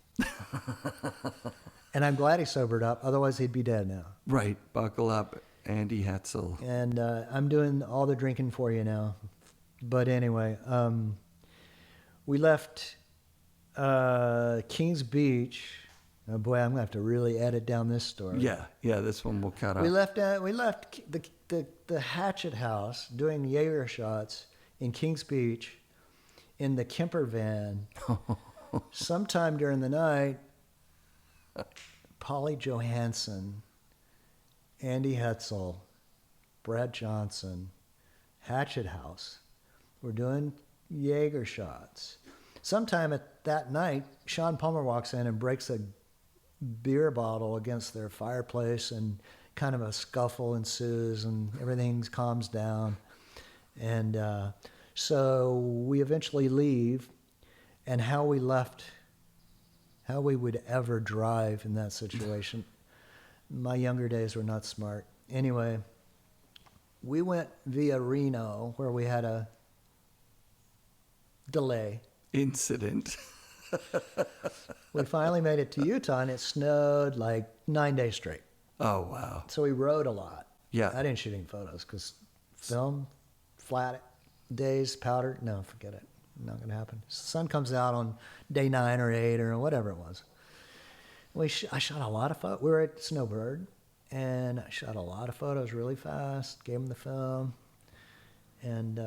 [SPEAKER 2] And I'm glad he sobered up. Otherwise, he'd be dead now.
[SPEAKER 1] Right. Buckle up, Andy Hetzel.
[SPEAKER 2] And I'm doing all the drinking for you now. But anyway, we left Kings Beach. Oh boy, I'm gonna have to really edit down this story.
[SPEAKER 1] Yeah. This one will cut
[SPEAKER 2] We
[SPEAKER 1] out.
[SPEAKER 2] left the Hatchet House doing Jaeger shots in Kings Beach in the Kemper van. Sometime during the night, Polly Johansson, Andy Hetzel, Brad Johnson, Hatchet House were doing Jaeger shots. Sometime at that night, Sean Palmer walks in and breaks a beer bottle against their fireplace, and kind of a scuffle ensues, and everything calms down. And so we eventually leave, and how we left, how we would ever drive in that situation. My younger days were not smart. Anyway, we went via Reno, where we had a delay.
[SPEAKER 1] Incident.
[SPEAKER 2] We finally made it to Utah, and it snowed like 9 days straight.
[SPEAKER 1] Oh, wow.
[SPEAKER 2] So we rode a lot.
[SPEAKER 1] Yeah.
[SPEAKER 2] I didn't shoot any photos because film, flat days, powder, no, forget it. Not going to happen. The sun comes out on day 9 or 8 or whatever it was. I shot a lot of photos. We were at Snowboard, and I shot a lot of photos really fast, gave them the film. And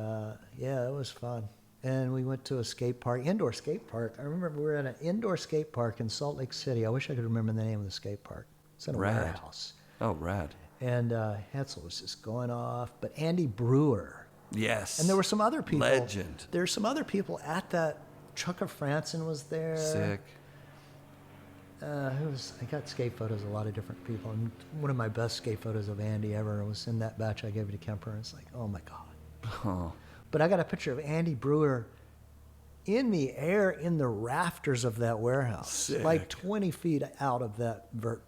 [SPEAKER 2] yeah, it was fun. And we went to a skate park, indoor skate park. I remember we were at an indoor skate park in Salt Lake City. I wish I could remember the name of the skate park. It's in a warehouse.
[SPEAKER 1] Oh, rad.
[SPEAKER 2] And Hetzel was just going off. But Andy Brewer.
[SPEAKER 1] Yes.
[SPEAKER 2] And there were some other people.
[SPEAKER 1] Legend.
[SPEAKER 2] There were some other people at that. Chuck Franson was there.
[SPEAKER 1] Sick.
[SPEAKER 2] I got skate photos of a lot of different people. And one of my best skate photos of Andy ever was in that batch I gave it to Kemper. And it's like, oh my God.
[SPEAKER 1] Oh.
[SPEAKER 2] But I got a picture of Andy Brewer in the air in the rafters of that warehouse.
[SPEAKER 1] Sick.
[SPEAKER 2] Like 20 feet out of that vert.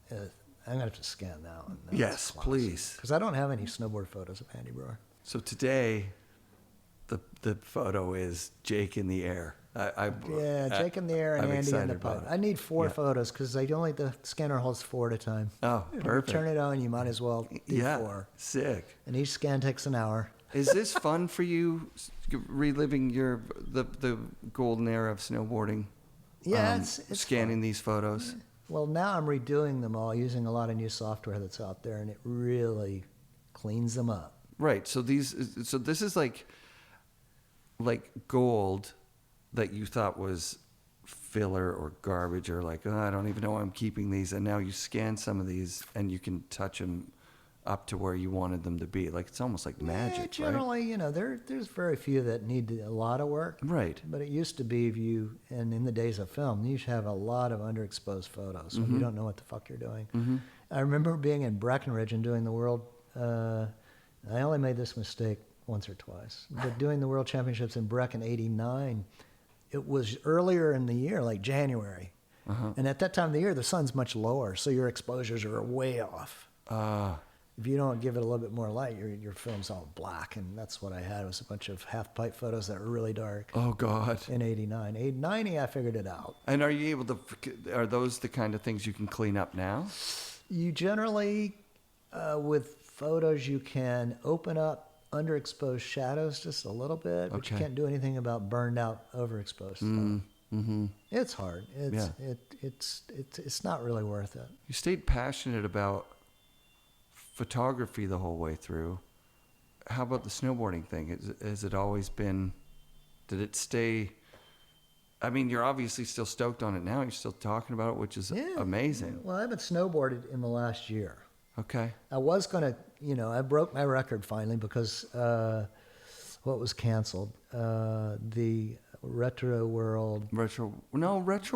[SPEAKER 2] I'm going to have to scan that one.
[SPEAKER 1] Yes, please.
[SPEAKER 2] Because I don't have any snowboard photos of Andy Brewer.
[SPEAKER 1] So today, the photo is Jake in the air.
[SPEAKER 2] Jake in the air and
[SPEAKER 1] I'm
[SPEAKER 2] Andy in the
[SPEAKER 1] excited about
[SPEAKER 2] pipe.
[SPEAKER 1] it.
[SPEAKER 2] I need 4 photos because the scanner holds 4 at a time.
[SPEAKER 1] Oh,
[SPEAKER 2] If you
[SPEAKER 1] perfect.
[SPEAKER 2] turn it on, you might as well do 4.
[SPEAKER 1] Sick.
[SPEAKER 2] And each scan takes an hour.
[SPEAKER 1] Is this fun for you, reliving the golden era of snowboarding?
[SPEAKER 2] Yeah, it's
[SPEAKER 1] scanning
[SPEAKER 2] fun.
[SPEAKER 1] these photos.
[SPEAKER 2] Well, now I'm redoing them all using a lot of new software that's out there, and it really cleans them up.
[SPEAKER 1] Right. So this is like gold that you thought was filler or garbage, or like, oh, I don't even know why I'm keeping these, and now you scan some of these and you can touch them up to where you wanted them to be. Like, it's almost like magic, right?
[SPEAKER 2] Generally, there's very few that need a lot of work.
[SPEAKER 1] Right.
[SPEAKER 2] But it used to be and in the days of film, you should have a lot of underexposed photos when you don't know what the fuck you're doing.
[SPEAKER 1] Mm-hmm.
[SPEAKER 2] I remember being in Breckenridge and doing the world, I only made this mistake once or twice, but doing the World Championships in Brecken '89, it was earlier in the year, like January.
[SPEAKER 1] Uh-huh.
[SPEAKER 2] And at that time of the year, the sun's much lower, so your exposures are way off. If you don't give it a little bit more light, your film's all black, and that's what I had. It was a bunch of half-pipe photos that were really dark.
[SPEAKER 1] Oh, God.
[SPEAKER 2] In '89. '90, I figured it out.
[SPEAKER 1] And are those the kind of things you can clean up now?
[SPEAKER 2] You generally, with photos, you can open up underexposed shadows just a little bit, but you can't do anything about burned out, overexposed stuff.
[SPEAKER 1] Mm-hmm.
[SPEAKER 2] It's hard. It's not really worth it.
[SPEAKER 1] You stayed passionate about photography the whole way through. How about the snowboarding thing? Has it always been, did it stay? I mean, you're obviously still stoked on it now. You're still talking about it, which is amazing.
[SPEAKER 2] Well, I haven't snowboarded in the last year.
[SPEAKER 1] Okay.
[SPEAKER 2] I was going to, I broke my record finally because what was canceled? The Retro World.
[SPEAKER 1] Retro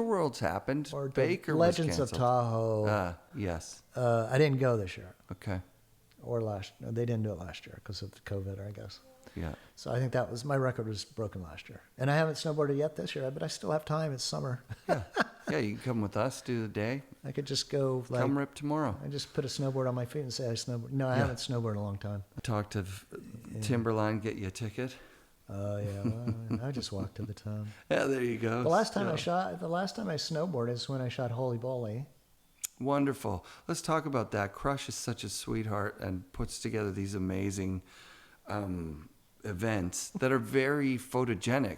[SPEAKER 1] Worlds happened.
[SPEAKER 2] Or
[SPEAKER 1] Baker
[SPEAKER 2] Legends
[SPEAKER 1] was
[SPEAKER 2] of
[SPEAKER 1] canceled.
[SPEAKER 2] Tahoe.
[SPEAKER 1] Yes.
[SPEAKER 2] I didn't go this year.
[SPEAKER 1] Okay.
[SPEAKER 2] Or no, they didn't do it last year because of COVID, I guess.
[SPEAKER 1] Yeah.
[SPEAKER 2] So I think my record was broken last year. And I haven't snowboarded yet this year, but I still have time. It's summer.
[SPEAKER 1] Yeah. Yeah, you can come with us, do the day.
[SPEAKER 2] I could just go
[SPEAKER 1] Come rip tomorrow.
[SPEAKER 2] I just put a snowboard on my feet and say I snowboard. No, I haven't snowboarded in a long time.
[SPEAKER 1] Talk to Timberline, get you a ticket.
[SPEAKER 2] Oh, yeah. Well, I just walked to the town.
[SPEAKER 1] Yeah, there you go.
[SPEAKER 2] The last time I snowboarded is when I shot Holy Bully.
[SPEAKER 1] Wonderful. Let's talk about that. Crush is such a sweetheart and puts together these amazing events that are very photogenic.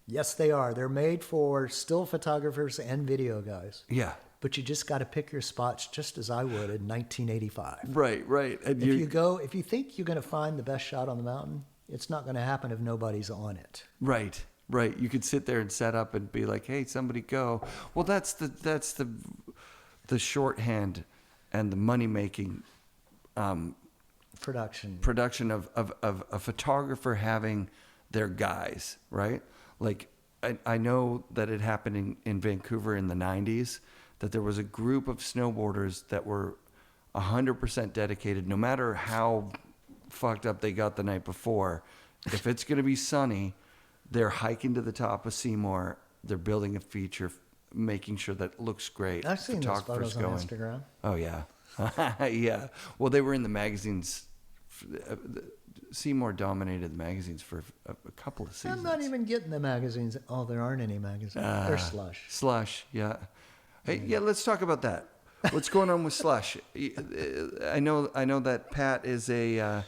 [SPEAKER 2] Yes, they are. They're made for still photographers and video guys.
[SPEAKER 1] Yeah.
[SPEAKER 2] But you just got to pick your spots just as I would in 1985.
[SPEAKER 1] Right. And
[SPEAKER 2] if you think you're going to find the best shot on the mountain, it's not going to happen if nobody's on it.
[SPEAKER 1] Right. You could sit there and set up and be like, "Hey, somebody go." Well, that's the shorthand and the money making production of a photographer having their guys, right? Like I know that it happened in Vancouver in the 90s, that there was a group of snowboarders that were 100% dedicated, no matter how fucked up they got the night before. If it's going to be sunny, they're hiking to the top of Seymour. They're building a feature, making sure that it looks great.
[SPEAKER 2] I've seen those photos on Instagram.
[SPEAKER 1] Oh, yeah. Yeah. Well, they were in the magazines. Seymour dominated the magazines for a couple of seasons.
[SPEAKER 2] I'm not even getting the magazines. Oh, there aren't any magazines. They're Slush.
[SPEAKER 1] Slush, yeah. Hey, yeah, let's talk about that. What's going on with Slush? I know that Pat is a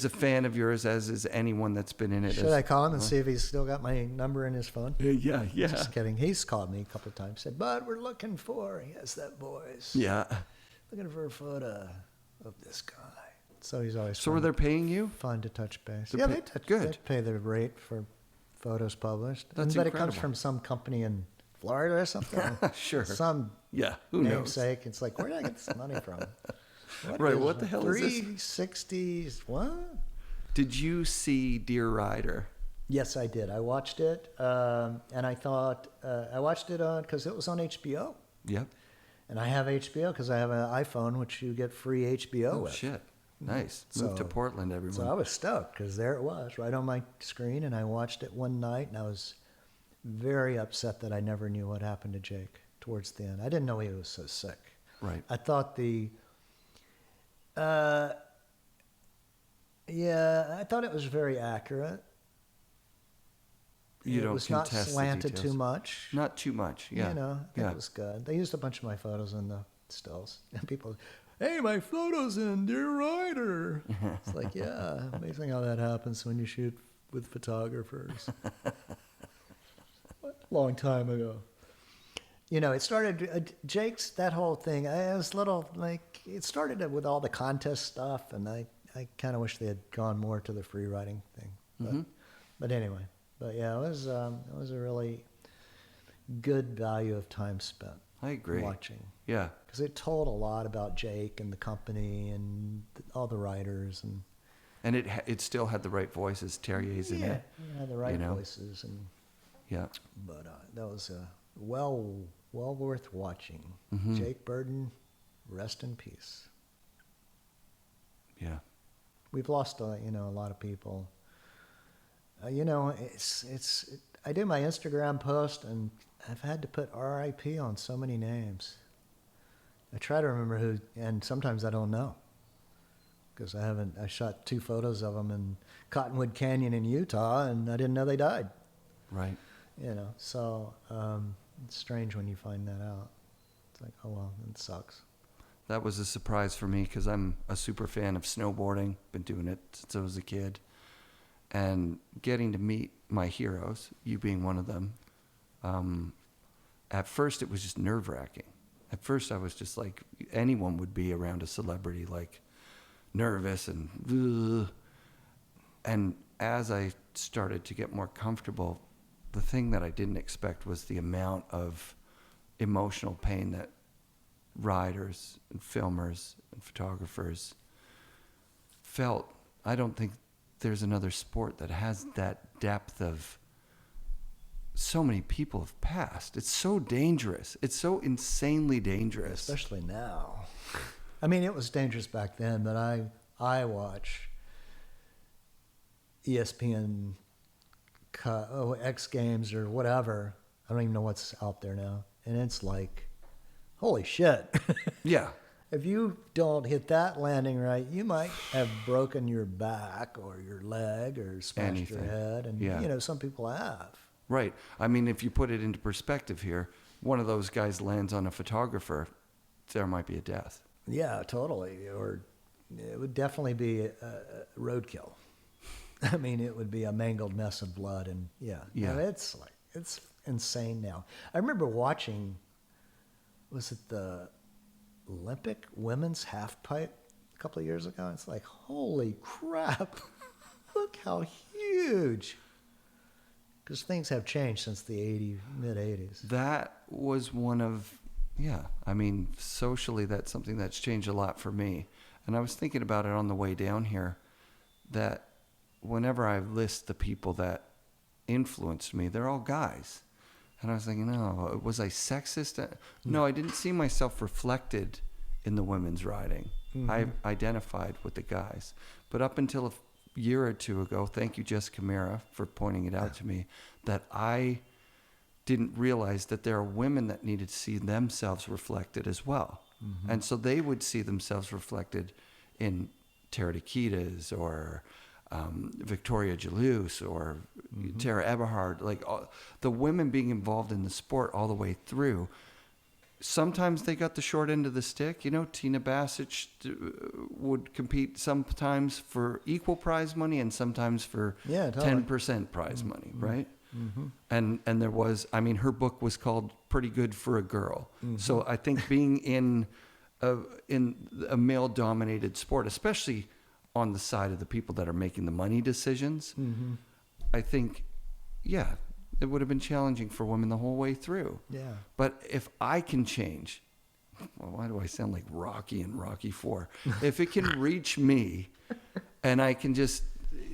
[SPEAKER 1] fan of yours, as is anyone that's been in it.
[SPEAKER 2] Should I call him and see if he's still got my number in his phone?
[SPEAKER 1] Yeah.
[SPEAKER 2] Just kidding. He's called me a couple of times. Said, "Bud, we're looking for." He has that voice.
[SPEAKER 1] Yeah.
[SPEAKER 2] Looking for a photo of this guy. So he's always.
[SPEAKER 1] So are they paying you?
[SPEAKER 2] Fun to touch base.
[SPEAKER 1] They're
[SPEAKER 2] They
[SPEAKER 1] good.
[SPEAKER 2] They pay the rate for photos published.
[SPEAKER 1] That's
[SPEAKER 2] but
[SPEAKER 1] incredible.
[SPEAKER 2] It comes from some company in Florida or something.
[SPEAKER 1] Sure.
[SPEAKER 2] Some
[SPEAKER 1] who knows?
[SPEAKER 2] namesake. It's like, where did I get this money from?
[SPEAKER 1] What the hell is this?
[SPEAKER 2] 360s. What?
[SPEAKER 1] Did you see Dear Rider?
[SPEAKER 2] Yes, I did. I watched it, and I thought I watched it because it was on HBO.
[SPEAKER 1] Yep.
[SPEAKER 2] And I have HBO because I have an iPhone, which you get free HBO
[SPEAKER 1] Oh,
[SPEAKER 2] with.
[SPEAKER 1] shit. Nice. Move to Portland, everyone.
[SPEAKER 2] So I was stoked because there it was, right on my screen, and I watched it one night, and I was very upset that I never knew what happened to Jake towards the end. I didn't know he was so sick.
[SPEAKER 1] Right.
[SPEAKER 2] I thought I thought it was very accurate.
[SPEAKER 1] You don't
[SPEAKER 2] was not
[SPEAKER 1] contest the
[SPEAKER 2] slanted
[SPEAKER 1] details.
[SPEAKER 2] too much.
[SPEAKER 1] Not too much, yeah.
[SPEAKER 2] You know, it was good. They used a bunch of my photos in the stills. And people, hey, my photo's in Dear Rider. It's like, yeah, amazing how that happens when you shoot with photographers. Long time ago. You know, it started, Jake's, that whole thing, I was little, like, it started with all the contest stuff, and I kind of wish they had gone more to the free writing thing. But anyway. But yeah, it was a really good value of time spent.
[SPEAKER 1] I agree.
[SPEAKER 2] Watching.
[SPEAKER 1] Yeah.
[SPEAKER 2] Because it told a lot about Jake and the company and all the writers
[SPEAKER 1] And it still had the right voices. Terrier's in it.
[SPEAKER 2] Yeah, the right voices and.
[SPEAKER 1] Yeah.
[SPEAKER 2] But that was well worth watching. Jake Burton, rest in peace.
[SPEAKER 1] Yeah.
[SPEAKER 2] We've lost a lot of people. It's I do my Instagram post, and I've had to put RIP on so many names. I try to remember who, and sometimes I don't know. Because I shot 2 photos of them in Cottonwood Canyon in Utah, and I didn't know they died.
[SPEAKER 1] Right.
[SPEAKER 2] So it's strange when you find that out. It's like, oh well, it sucks.
[SPEAKER 1] That was a surprise for me because I'm a super fan of snowboarding. Been doing it since I was a kid. And getting to meet my heroes, you being one of them, at first it was just nerve-wracking. At first I was just like, anyone would be around a celebrity, like nervous and ugh. And as I started to get more comfortable, the thing that I didn't expect was the amount of emotional pain that riders and filmers and photographers felt. I don't think there's another sport that has that depth of so many people have passed. It's so dangerous. It's so insanely dangerous.
[SPEAKER 2] Especially now. I mean, it was dangerous back then, but I watch ESPN X Games or whatever. I don't even know what's out there now. And it's like, holy shit.
[SPEAKER 1] Yeah.
[SPEAKER 2] If you don't hit that landing right, you might have broken your back or your leg or smashed your head. And, some people have.
[SPEAKER 1] Right. I mean, if you put it into perspective here, one of those guys lands on a photographer, there might be a death.
[SPEAKER 2] Yeah, totally. Or it would definitely be a roadkill. I mean, it would be a mangled mess of blood. And no, it's insane now. I remember watching, was it the Olympic women's half pipe a couple of years ago? It's like, holy crap. Look how huge. Because things have changed since the mid-'80s.
[SPEAKER 1] That was one of, I mean, socially, that's something that's changed a lot for me. And I was thinking about it on the way down here, that whenever I list the people that influenced me, they're all guys. And I was thinking, no, was I sexist? No, I didn't see myself reflected in the women's riding. I identified with the guys. But up until a year or two ago, thank you, Jessica Mira, for pointing it out to me, that I didn't realize that there are women that needed to see themselves reflected as well. And so they would see themselves reflected in Tara Dikitas or Victoria Jalous or Tara Eberhard, like the women being involved in the sport all the way through. Sometimes they got the short end of the stick. You know, Tina Bassett would compete sometimes for equal prize money and sometimes for 10% prize money, right? And there was, I mean, her book was called Pretty Good for a Girl. So I think being in a male-dominated sport, especially on the side of the people that are making the money decisions, I think, yeah, it would have been challenging for women the whole way through.
[SPEAKER 2] Yeah.
[SPEAKER 1] But if I can change, well, why do I sound like Rocky in Rocky IV? If it can reach me and I can just,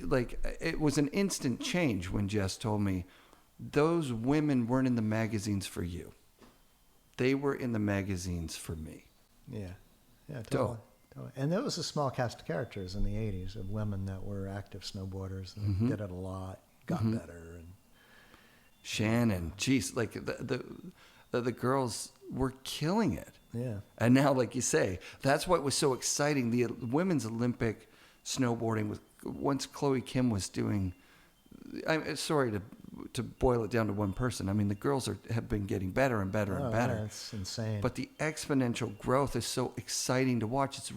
[SPEAKER 1] like, it was an instant change when Jess told me, those women weren't in the magazines for you. They were in the magazines for me.
[SPEAKER 2] Yeah. Yeah, totally. And there was a small cast of characters in the 80s of women that were active snowboarders and did it a lot, got better. And
[SPEAKER 1] Shannon, geez, like the girls were killing it.
[SPEAKER 2] Yeah.
[SPEAKER 1] And now, like you say, that's what was so exciting. The women's Olympic snowboarding was, once Chloe Kim was doing, I'm sorry to boil it down to one person. I mean, the girls have been getting better and better and better.
[SPEAKER 2] Yeah, it's insane.
[SPEAKER 1] But the exponential growth is so exciting to watch. It's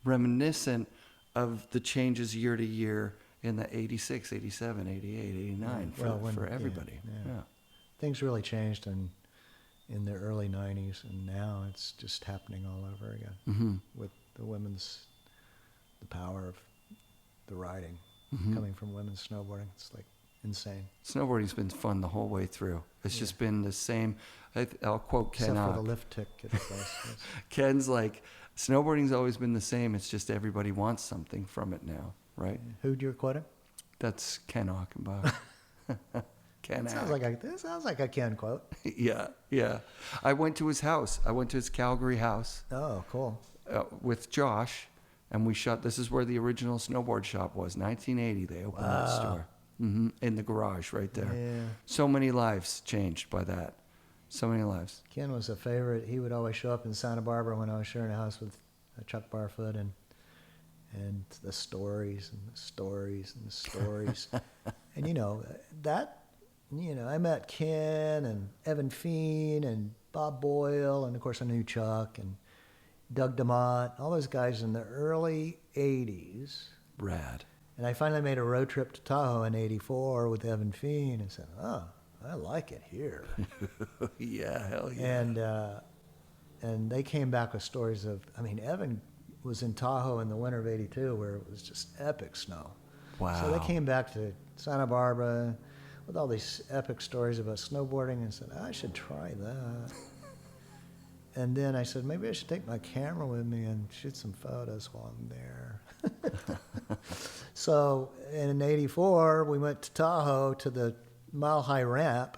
[SPEAKER 1] reminiscent of the changes year to year in the 86, 87, 88, 89 for everybody. Yeah.
[SPEAKER 2] Things really changed in the early 90s, and now it's just happening all over again with the power of the riding coming from women's snowboarding. It's like insane.
[SPEAKER 1] Snowboarding's been fun the whole way through. It's just been the same. I'll quote Ken.
[SPEAKER 2] Except for the lift ticket. Yes.
[SPEAKER 1] Ken's like, snowboarding's always been the same. It's just everybody wants something from it now, right?
[SPEAKER 2] Who'd you quote?
[SPEAKER 1] That's Ken Achenbach. Ken
[SPEAKER 2] That sounds like a Ken quote.
[SPEAKER 1] Yeah. I went to his house. I went to his Calgary house.
[SPEAKER 2] Oh, cool.
[SPEAKER 1] With Josh, and we shot. This is where the original snowboard shop was. 1980, they opened that store. In the garage right there.
[SPEAKER 2] Yeah.
[SPEAKER 1] So many lives changed by that. So many lives.
[SPEAKER 2] Ken was a favorite. He would always show up in Santa Barbara when I was sharing a house with Chuck Barfoot, and the stories and the stories and the stories. And I met Ken and Evan Feen and Bob Boyle, and of course I knew Chuck and Doug DeMott, all those guys in the early 80s.
[SPEAKER 1] Rad.
[SPEAKER 2] And I finally made a road trip to Tahoe in '84 with Evan Feen and said, "Oh, I like it here."
[SPEAKER 1] Yeah, hell yeah.
[SPEAKER 2] And they came back with stories of, Evan was in Tahoe in the winter of '82 where it was just epic snow.
[SPEAKER 1] Wow.
[SPEAKER 2] So they came back to Santa Barbara with all these epic stories about snowboarding and said, I should try that. And then I said, maybe I should take my camera with me and shoot some photos while I'm there. So in '84, we went to Tahoe to the Mile High ramp,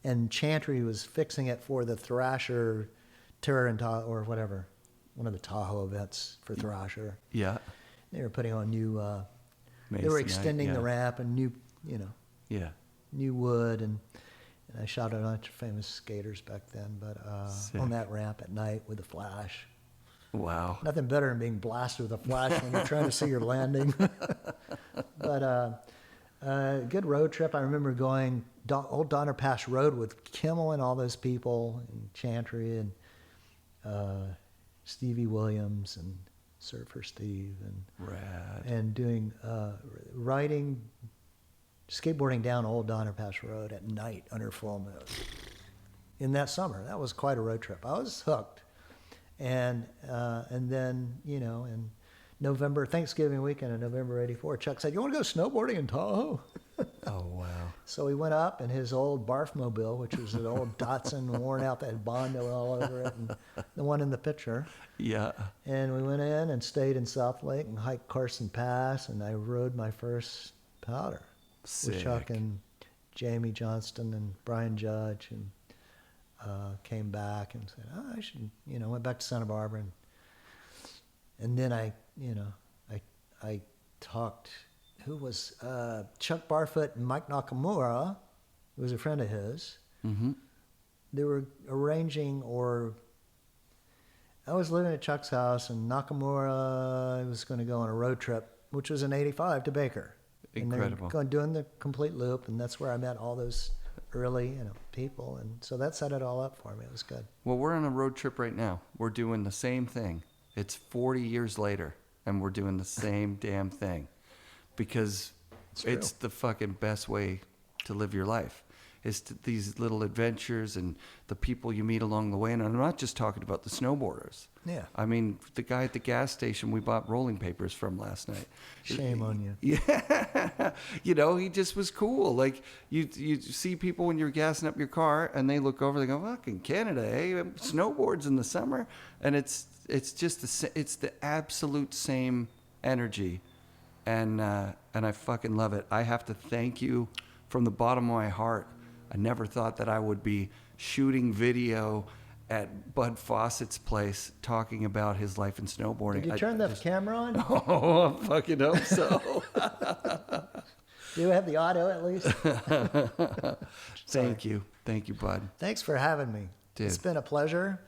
[SPEAKER 2] and Chantry was fixing it for the Thrasher Tour in Tahoe, or whatever, one of the Tahoe events for Thrasher.
[SPEAKER 1] Yeah.
[SPEAKER 2] They were putting on new, they were extending the ramp and new wood, and I shot a bunch of famous skaters back then, but on that ramp at night with a flash.
[SPEAKER 1] Wow.
[SPEAKER 2] Nothing better than being blasted with a flash when you're trying to see your landing. But good road trip. I remember going Old Donner Pass Road with Kimmel and all those people, and Chantry and Stevie Williams and Surfer Steve, and
[SPEAKER 1] Rad.
[SPEAKER 2] And doing skateboarding down Old Donner Pass Road at night under full moon. In that summer, that was quite a road trip. I was hooked. And then, in November, Thanksgiving weekend in November '84, Chuck said, "You want to go snowboarding in Tahoe?"
[SPEAKER 1] Oh, wow.
[SPEAKER 2] So we went up in his old Barfmobile, which was an old Datsun worn out that had Bondo all over it, and the one in the picture.
[SPEAKER 1] Yeah.
[SPEAKER 2] And we went in and stayed in South Lake and hiked Carson Pass, and I rode my first powder.
[SPEAKER 1] Sick.
[SPEAKER 2] With Chuck and Jamie Johnston and Brian Judge and came back and said, "Oh, I should," went back to Santa Barbara, and then I talked. Who was Chuck Barfoot and Mike Nakamura, who was a friend of his.
[SPEAKER 1] Mm-hmm.
[SPEAKER 2] They were arranging, or I was living at Chuck's house, and Nakamura was going to go on a road trip, which was in '85 to Baker.
[SPEAKER 1] Incredible.
[SPEAKER 2] And they were doing the complete loop, and that's where I met all those early people, and so that set it all up for me. It was good.
[SPEAKER 1] Well, we're on a road trip right now. We're doing the same thing. It's 40 years later, and we're doing the same damn thing. Because it's the fucking best way to live your life. It's these little adventures and the people you meet along the way. And I'm not just talking about the snowboarders.
[SPEAKER 2] Yeah.
[SPEAKER 1] I mean, the guy at the gas station we bought rolling papers from last night.
[SPEAKER 2] Shame on you.
[SPEAKER 1] Yeah. He just was cool. Like, you see people when you're gassing up your car, and they look over, they go, fucking Canada, eh? Snowboards in the summer. And it's just it's the absolute same energy. And I fucking love it. I have to thank you from the bottom of my heart. I never thought that I would be shooting video at Bud Fawcett's place talking about his life in snowboarding.
[SPEAKER 2] Did you turn the camera on?
[SPEAKER 1] Oh, I fucking hope so.
[SPEAKER 2] Do you have the audio at least?
[SPEAKER 1] Thank you, Bud.
[SPEAKER 2] Thanks for having me.
[SPEAKER 1] Dude.
[SPEAKER 2] It's been a pleasure.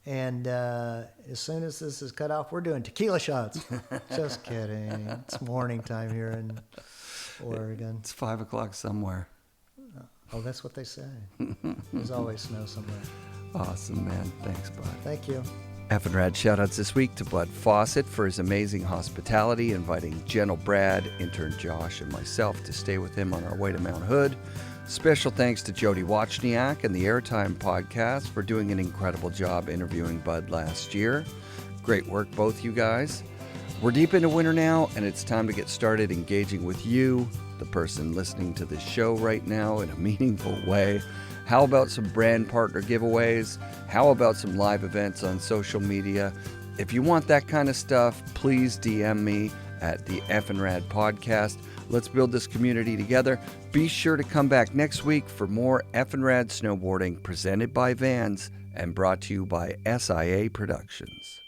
[SPEAKER 2] And as soon as this is cut off, we're doing tequila shots. Just kidding. It's morning time here in Oregon.
[SPEAKER 1] It's 5 o'clock somewhere.
[SPEAKER 2] Oh, that's what they say. There's always snow somewhere.
[SPEAKER 1] Awesome, man. Thanks, Bud.
[SPEAKER 2] Thank you.
[SPEAKER 1] FNRad shoutouts this week to Bud Fawcett for his amazing hospitality, inviting Gentle Brad, intern Josh, and myself to stay with him on our way to Mount Hood. Special thanks to Jody Wachniak and the Airtime podcast for doing an incredible job interviewing Bud last year. Great work, both you guys. We're deep into winter now, and it's time to get started engaging with you, the person listening to this show right now, in a meaningful way. How about some brand partner giveaways? How about some live events on social media? If you want that kind of stuff, please DM me at the FNRad podcast. Let's build this community together. Be sure to come back next week for more FNRad snowboarding presented by Vans and brought to you by SIA Productions.